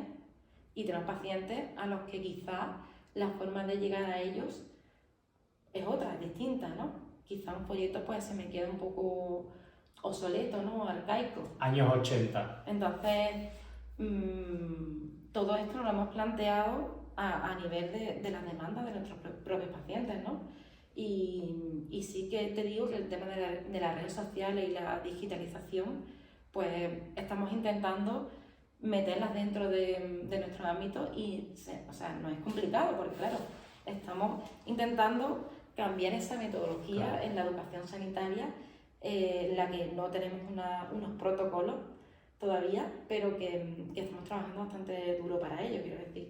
B: y tenemos pacientes a los que quizás la forma de llegar a ellos es otra, es distinta, ¿no? quizá un folleto pues se me queda un poco obsoleto, ¿no? Arcaico.
A: Años 80.
B: Entonces, todo esto nos lo hemos planteado a nivel de las demandas de nuestros propios pacientes, ¿no? Y sí que te digo que el tema de las redes sociales y la digitalización, pues estamos intentando meterlas dentro de nuestro ámbito y, o sea, no es complicado porque, claro, estamos intentando cambiar esa metodología
A: Claro.
B: en la educación sanitaria, la que no tenemos unos protocolos todavía, pero que estamos trabajando bastante duro para ello. Quiero decir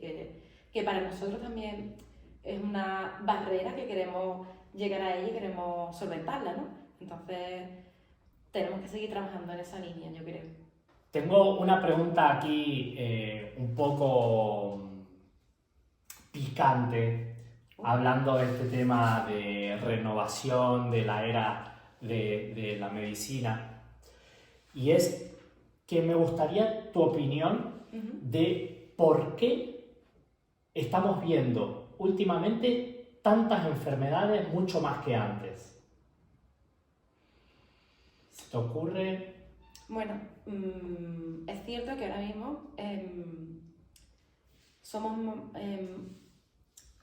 B: que para nosotros también es una barrera que queremos llegar a ella y queremos solventarla, ¿no? Entonces, tenemos que seguir trabajando en esa línea, yo creo.
A: Tengo una pregunta aquí un poco picante, hablando de este tema de renovación de la era de la medicina, y es que me gustaría tu opinión de por qué estamos viendo últimamente tantas enfermedades mucho más que antes. ¿Se te ocurre?
B: Bueno, es cierto que ahora mismo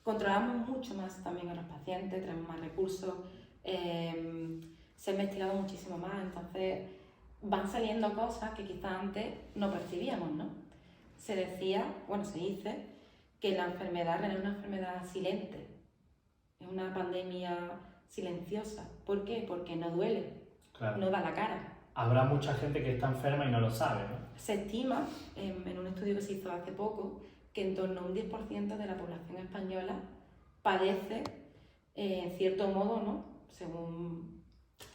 B: controlamos mucho más también a los pacientes, tenemos más recursos, se ha investigado muchísimo más, entonces van saliendo cosas que quizás antes no percibíamos, ¿no? Se decía, bueno, se dice que la enfermedad renal es una enfermedad silente, es una pandemia silenciosa. ¿Por qué? Porque no duele,
A: Claro.
B: no da la cara.
A: Habrá mucha gente que está enferma y no lo sabe, ¿no?
B: Se estima, en un estudio que se hizo hace poco, que en torno a un 10% de la población española padece, en cierto modo, ¿no?, según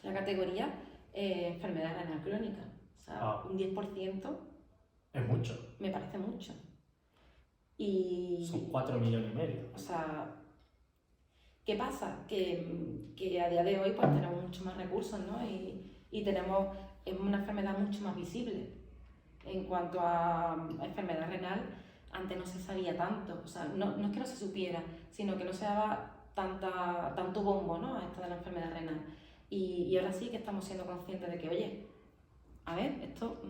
B: la categoría, enfermedad renal crónica. O sea, un 10%
A: es mucho.
B: me parece mucho. Y,
A: son 4,5 millones.
B: O sea, ¿qué pasa? Que a día de hoy pues tenemos mucho más recursos, ¿no? Y tenemos una enfermedad mucho más visible. En cuanto a enfermedad renal, antes no se sabía tanto, o sea, no es que no se supiera, sino que no se daba tanto bombo, ¿no?, a esto de la enfermedad renal. Y ahora sí que estamos siendo conscientes de que, oye, a ver, esto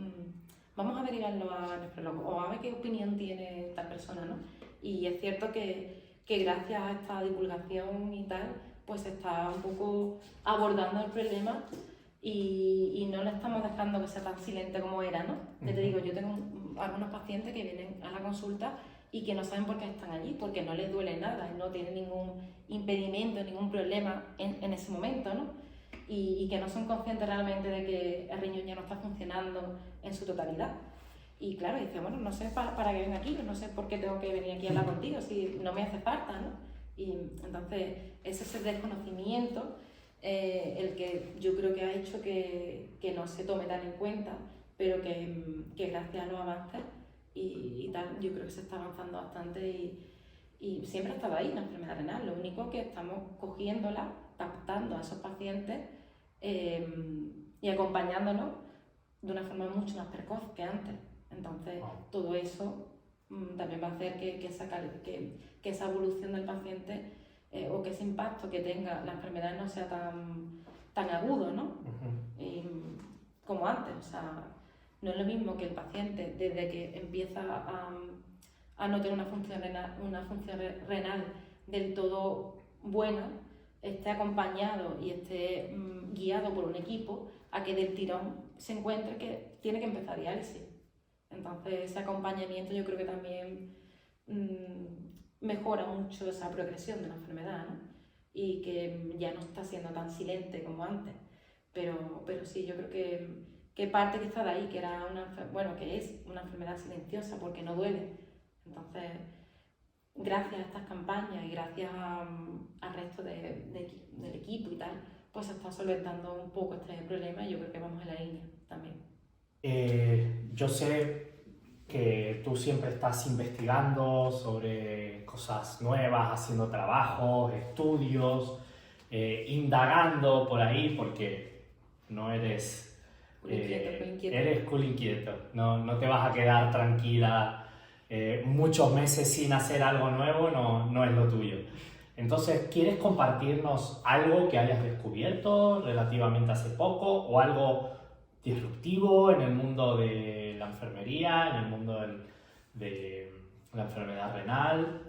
B: vamos a derivarlo a nefrólogo, o a ver qué opinión tiene tal persona, ¿no? Y es cierto que gracias a esta divulgación y tal, pues se está un poco abordando el problema y no le estamos dejando que sea tan silente como era, ¿no? Ya te digo, yo tengo algunos pacientes que vienen a la consulta y que no saben por qué están allí, porque no les duele nada, no tienen ningún impedimento, ningún problema en ese momento, ¿no? Y que no son conscientes realmente de que el riñón ya no está funcionando en su totalidad. Y claro, dice, bueno, no sé para qué vengo aquí, no sé por qué tengo que venir aquí a hablar contigo, si no me hace falta, ¿no? Y entonces, ese es el desconocimiento el que yo creo que ha hecho que no se tome tan en cuenta, pero que gracias a los avances y tal, yo creo que se está avanzando bastante y siempre ha estado ahí la enfermedad renal. Lo único que estamos cogiéndola, captando a esos pacientes y acompañándolos de una forma mucho más precoz que antes. Entonces, todo eso también va a hacer que esa evolución del paciente o que ese impacto que tenga la enfermedad no sea tan agudo, ¿no? Como antes. O sea, no es lo mismo que el paciente, desde que empieza a no tener una función renal del todo buena, esté acompañado y esté guiado por un equipo, a que del tirón se encuentre que tiene que empezar diálisis. Entonces, ese acompañamiento yo creo que también mejora mucho esa progresión de la enfermedad, ¿no? Y que ya no está siendo tan silente como antes. Pero sí, yo creo que parte quizá de ahí, que es una enfermedad silenciosa porque no duele. Entonces, gracias a estas campañas y gracias al resto del equipo y tal, pues se está solventando un poco este problema y yo creo que vamos en la línea también.
A: Yo sé que tú siempre estás investigando sobre cosas nuevas, haciendo trabajos, estudios, indagando por ahí, porque no eres... Eres cool inquieto, no te vas a quedar tranquila muchos meses sin hacer algo nuevo, no es lo tuyo. Entonces, ¿quieres compartirnos algo que hayas descubierto relativamente hace poco o algo disruptivo en el mundo de la enfermería, en el mundo de la enfermedad renal?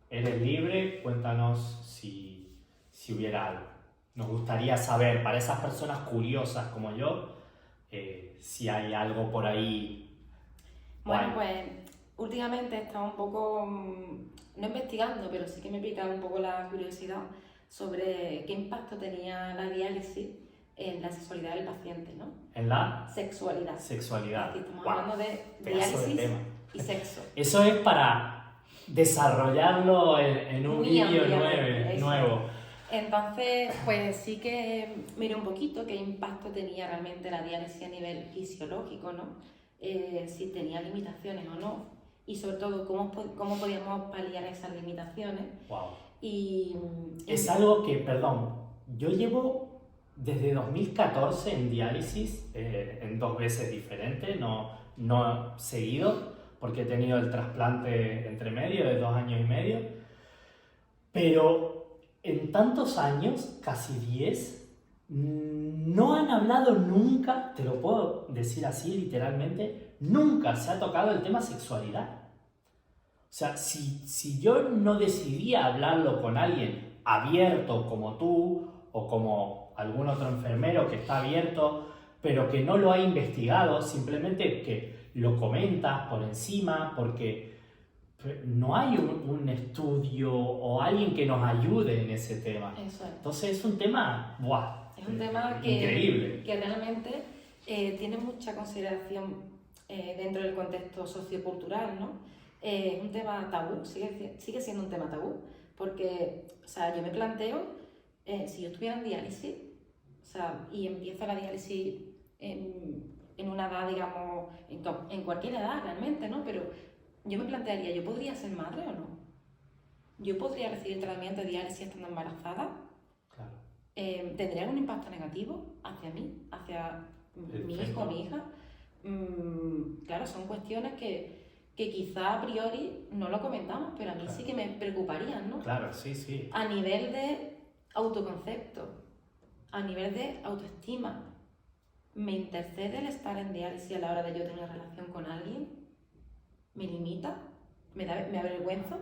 A: Eres libre, cuéntanos si hubiera algo. Nos gustaría saber, para esas personas curiosas como yo, si hay algo por ahí.
B: Bueno, pues últimamente he estado un poco, no investigando, pero sí que me pica un poco la curiosidad sobre qué impacto tenía la diálisis en la sexualidad del paciente, ¿no?
A: En la
B: Sexualidad.
A: sexualidad.
B: Es decir, estamos
A: Wow,
B: hablando de
A: pedazo de
B: diálisis
A: tema.
B: y sexo.
A: Eso es para desarrollarlo en un
B: Muy
A: vídeo
B: ampliamente,
A: nuevo.
B: Entonces, pues sí que miré un poquito qué impacto tenía realmente la diálisis a nivel fisiológico, ¿no? Si tenía limitaciones o no, y sobre todo cómo podíamos paliar esas limitaciones.
A: Wow.
B: Y
A: Es algo que, perdón, yo llevo desde 2014 en diálisis, en 2 veces diferentes, no seguido, porque he tenido el trasplante entre medio de 2 años y medio, pero en tantos años, casi 10, no han hablado nunca, te lo puedo decir así literalmente, nunca se ha tocado el tema sexualidad. O sea, si yo no decidía hablarlo con alguien abierto como tú o como algún otro enfermero que está abierto, pero que no lo ha investigado, simplemente que lo comentas por encima, porque no hay un estudio o alguien que nos ayude en ese tema.
B: Eso es.
A: Entonces es un tema, ¡buah!
B: Es un tema
A: increíble.
B: que realmente tiene mucha consideración dentro del contexto sociocultural, ¿no? Es un tema tabú, sigue siendo un tema tabú, porque, o sea, yo me planteo, si yo estuviera en diálisis, o sea, y empieza la diálisis en una edad, digamos, en cualquier edad realmente, ¿no? Pero yo me plantearía, ¿yo podría ser madre o no? ¿Yo podría recibir tratamiento de diálisis estando embarazada?
A: Claro.
B: ¿Tendría algún impacto negativo hacia mí, hacia mi hijo o mi hija? Claro, son cuestiones que quizá a priori no lo comentamos, pero a mí sí que me preocuparían, ¿no?
A: Claro, sí, sí.
B: A nivel de autoconcepto, a nivel de autoestima, ¿me intercede el estar en diálisis a la hora de yo tener una relación con alguien? ¿Me limita? ¿Me avergüenzo?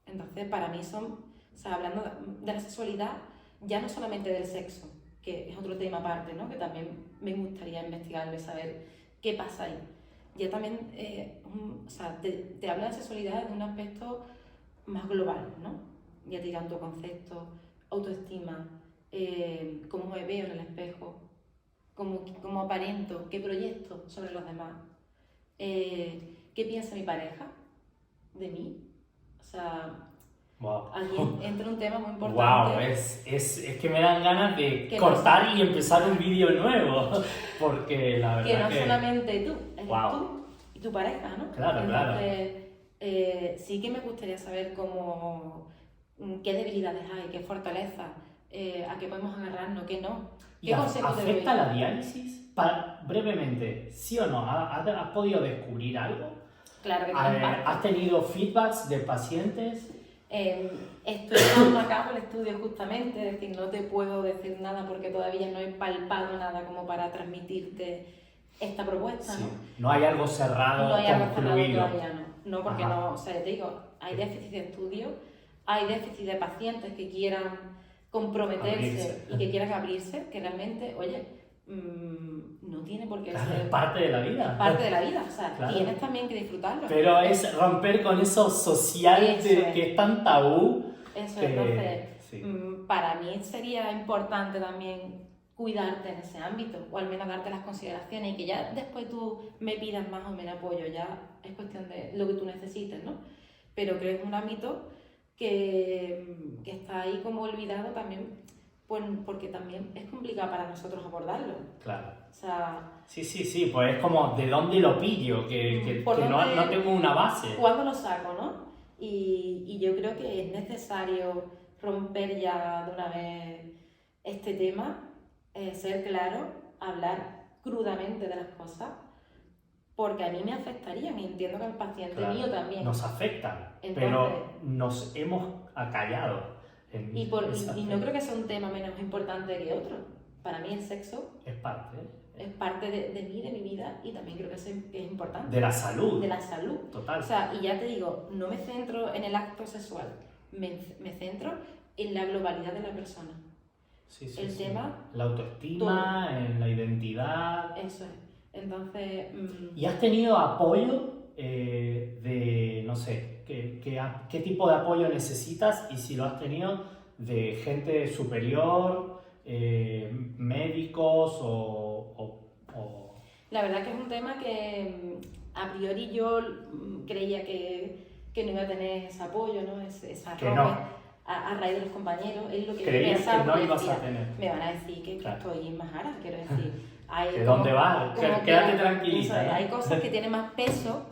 B: Entonces, para mí son, o sea, hablando de la sexualidad, ya no solamente del sexo, que es otro tema aparte, ¿no? Que también me gustaría investigarlo y saber qué pasa ahí. Ya también, o sea, te hablo de sexualidad de un aspecto más global, ¿no? Ya te tanto concepto, autoestima, cómo me veo en el espejo, cómo aparento, qué proyecto sobre los demás, qué piensa mi pareja de mí. O sea,
A: wow.
B: aquí entra un tema muy importante.
A: Wow, es que me dan ganas de cortar y empezar un vídeo nuevo, porque la verdad
B: que no solamente tú, eres
A: wow.
B: tú y tu pareja, ¿no?
A: Claro,
B: Entonces, sí que me gustaría saber qué debilidades hay, qué fortalezas, a qué podemos agarrarnos, qué no. ¿Qué consejos te doy?
A: ¿Afecta la diálisis? Brevemente, ¿sí o no? ¿Has podido descubrir algo?
B: Claro que tiene impacto.
A: ¿Has tenido feedbacks de pacientes?
B: Estoy llevando a cabo el estudio justamente, es decir, no te puedo decir nada porque todavía no he palpado nada como para transmitirte esta propuesta,
A: Sí.
B: ¿no?
A: No hay algo cerrado,
B: no hay algo cerrado
A: concluido.
B: todavía, no, porque
A: Ajá.
B: no, o sea, te digo, hay déficit de estudio, hay déficit de pacientes que quieran comprometerse y que quieran abrirse, que realmente, oye, no tiene por qué
A: Claro,
B: ser
A: es parte de la vida.
B: parte de la vida, o sea,
A: Claro.
B: tienes también que disfrutarlo.
A: Pero es romper con eso social que es tan tabú.
B: Eso, entonces,
A: sí.
B: Para mí sería importante también cuidarte en ese ámbito, o al menos darte las consideraciones y que ya después tú me pidas más o menos apoyo, ya es cuestión de lo que tú necesites, ¿no? Pero creo que es un ámbito que está ahí como olvidado también, pues porque también es complicado para nosotros abordarlo.
A: Claro.
B: O sea,
A: Sí, pues es como, ¿de dónde lo pillo? Que no tengo una base.
B: ¿Cuándo lo saco, no? Y yo creo que es necesario romper ya de una vez este tema, ser claro, hablar crudamente de las cosas, porque a mí me afectarían y entiendo que al paciente
A: Claro,
B: mío también.
A: nos afectan,
B: Entonces,
A: pero nos hemos acallado.
B: Y no creo que sea un tema menos importante que otro. Para mí el sexo
A: es parte
B: es parte de mí, de mi vida, y también creo que es importante.
A: de la salud.
B: De la salud.
A: Total.
B: O sea, y ya te digo, no me centro en el acto sexual, me centro en la globalidad de la persona.
A: Sí, sí,
B: el
A: sí.
B: tema...
A: La autoestima, en la identidad.
B: Eso es. Entonces...
A: ¿Y has tenido apoyo de, no sé, qué tipo de apoyo necesitas? Y si lo has tenido, de gente superior, médicos o...
B: La verdad que es un tema que a priori yo creía que no iba a tener ese apoyo, ¿no? Esa
A: Que
B: rope
A: no.
B: A raíz de los compañeros. Es lo que yo
A: Creías
B: pensaba,
A: que no
B: porque
A: ibas
B: decía,
A: a tener.
B: me van a decir que
A: Claro.
B: estoy más cara, quiero decir. Hay
A: ¿De dónde vas? Quédate tranquilita, ¿no?
B: Hay cosas que tienen más peso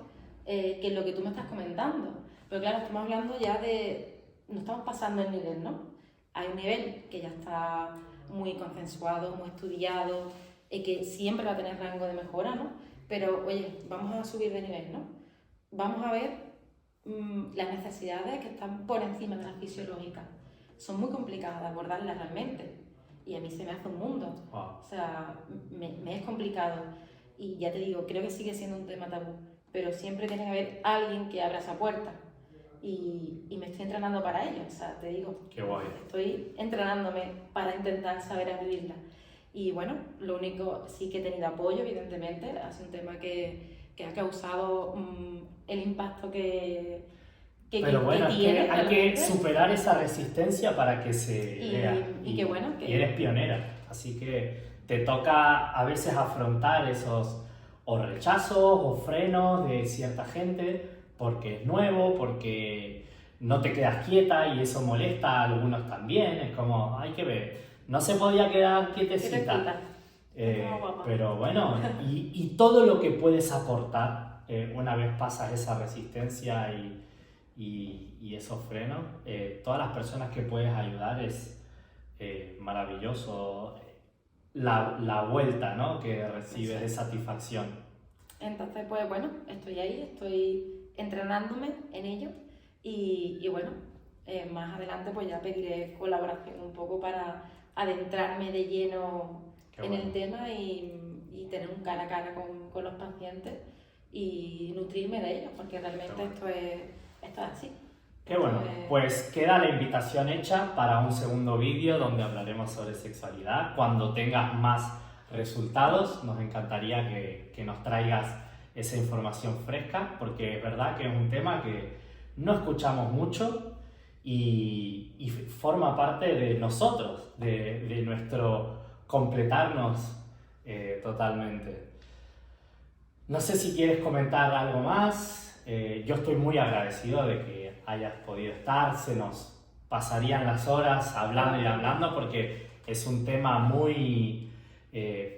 B: que lo que tú me estás comentando. Pero claro, estamos hablando ya de... No estamos pasando el nivel, ¿no? Hay un nivel que ya está muy consensuado, muy estudiado, que siempre va a tener rango de mejora, ¿no? Pero, oye, vamos a subir de nivel, ¿no? Vamos a ver las necesidades que están por encima de las fisiológicas. Son muy complicadas de abordarlas realmente. Y a mí se me hace un mundo.
A: Wow.
B: O sea, me es complicado. Y ya te digo, creo que sigue siendo un tema tabú. Pero siempre tiene que haber alguien que abra esa puerta. Y me estoy entrenando para ello. O sea, te digo,
A: Qué guay.
B: estoy entrenándome para intentar saber abrirla. Y bueno, lo único, sí que he tenido apoyo, evidentemente. Es un tema que ha causado el impacto que
A: Pero bueno,
B: tiene.
A: es que hay que superar esa resistencia para que se vea.
B: Y qué bueno que...
A: Y eres pionera, así que te toca a veces afrontar esos o rechazos o frenos de cierta gente porque es nuevo, porque no te quedas quieta y eso molesta a algunos también. Es como, hay que ver, no se podía quedar quietecita. Pero bueno, y todo lo que puedes aportar una vez pasas esa resistencia y esos frenos, todas las personas que puedes ayudar es maravilloso la vuelta, ¿no? Que recibes de satisfacción.
B: Entonces, pues bueno, estoy ahí, estoy entrenándome en ello y bueno, más adelante pues ya pediré colaboración un poco para adentrarme de lleno en el tema y tener un cara a cara con los pacientes y nutrirme de ellos, porque realmente esto es así.
A: Qué bueno, pues queda la invitación hecha para un segundo vídeo donde hablaremos sobre sexualidad. Cuando tengas más resultados, nos encantaría que nos traigas esa información fresca, porque es verdad que es un tema que no escuchamos mucho y forma parte de nosotros, de nuestro completarnos totalmente. No sé si quieres comentar algo más. Yo estoy muy agradecido de que hayas podido estar. Se nos pasarían las horas hablando y hablando porque es un tema muy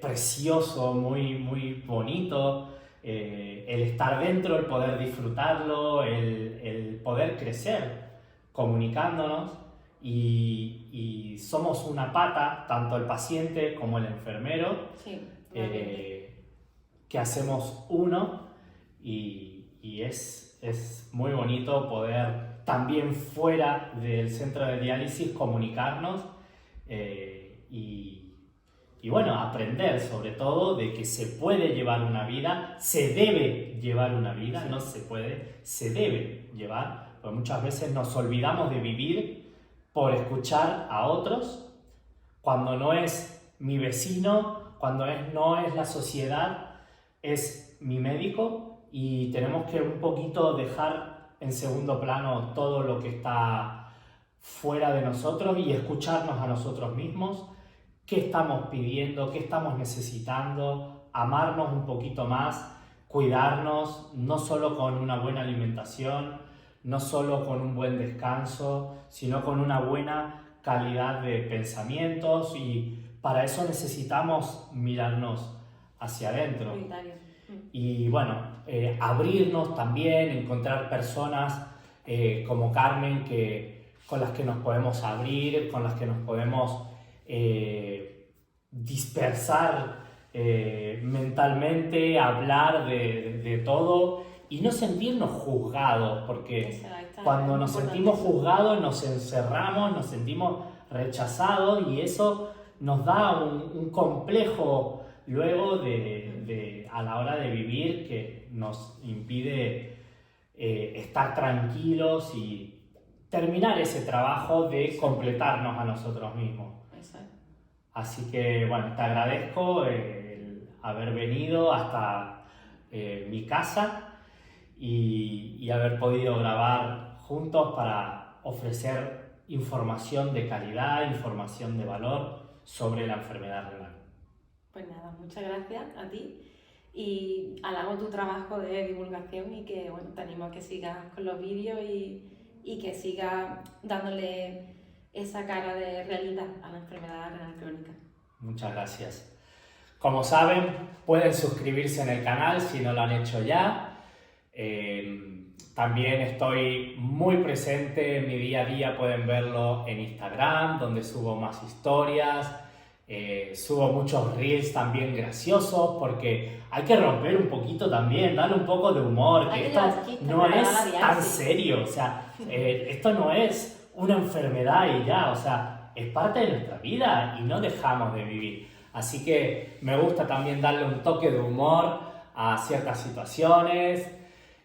A: precioso, muy bonito. El estar dentro, el poder disfrutarlo, el poder crecer comunicándonos y somos una pata, tanto el paciente como el enfermero,
B: sí,
A: que hacemos uno y es muy bonito poder también fuera del centro de diálisis comunicarnos y bueno, aprender sobre todo de que se puede llevar una vida, se debe llevar una vida, no se puede, se debe llevar, porque muchas veces nos olvidamos de vivir por escuchar a otros, cuando no es mi vecino, cuando no es la sociedad, es mi médico y tenemos que un poquito dejar en segundo plano todo lo que está fuera de nosotros y escucharnos a nosotros mismos. ¿Qué estamos pidiendo? ¿Qué estamos necesitando? Amarnos un poquito más, cuidarnos, no solo con una buena alimentación, no solo con un buen descanso, sino con una buena calidad de pensamientos y para eso necesitamos mirarnos hacia adentro. Y bueno, abrirnos también, encontrar personas como Carmen con las que nos podemos abrir, con las que nos podemos dispersar mentalmente, hablar de todo y no sentirnos juzgados, porque cuando nos sentimos juzgados nos encerramos, nos sentimos rechazados y eso nos da un complejo luego a la hora de vivir que nos impide estar tranquilos y terminar ese trabajo de completarnos a nosotros mismos. Así que bueno, te agradezco el haber venido hasta mi casa y haber podido grabar juntos para ofrecer información de calidad, información de valor sobre la enfermedad renal.
B: Pues nada, muchas gracias a ti y alabo tu trabajo de divulgación y que bueno, te animo a que sigas con los vídeos y que sigas dándole esa cara de realidad a la enfermedad renal crónica.
A: Muchas gracias. Como saben, pueden suscribirse en el canal si no lo han hecho ya. También estoy muy presente en mi día a día, pueden verlo en Instagram, donde subo más historias, subo muchos reels también graciosos, porque hay que romper un poquito también, darle un poco de humor, que esto no es tan serio, o sea, esto no es una enfermedad y ya, o sea, es parte de nuestra vida y no dejamos de vivir. Así que me gusta también darle un toque de humor a ciertas situaciones.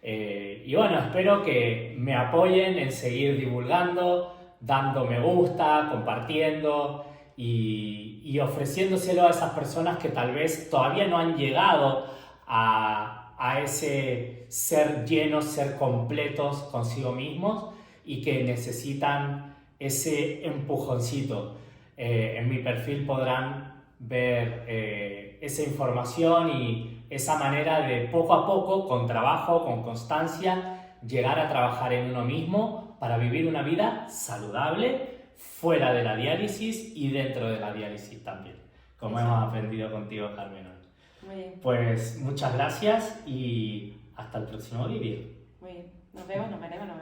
A: Y bueno, espero que me apoyen en seguir divulgando, dando me gusta, compartiendo y ofreciéndoselo a esas personas que tal vez todavía no han llegado a ese ser llenos, ser completos consigo mismos y que necesitan ese empujoncito. En mi perfil podrán ver esa información y esa manera de poco a poco, con trabajo, con constancia, llegar a trabajar en uno mismo para vivir una vida saludable fuera de la diálisis y dentro de la diálisis también, como hemos aprendido contigo, Carmen.
B: Muy bien.
A: Pues muchas gracias y hasta el próximo vídeo.
B: Muy bien. Nos vemos, nos veremos.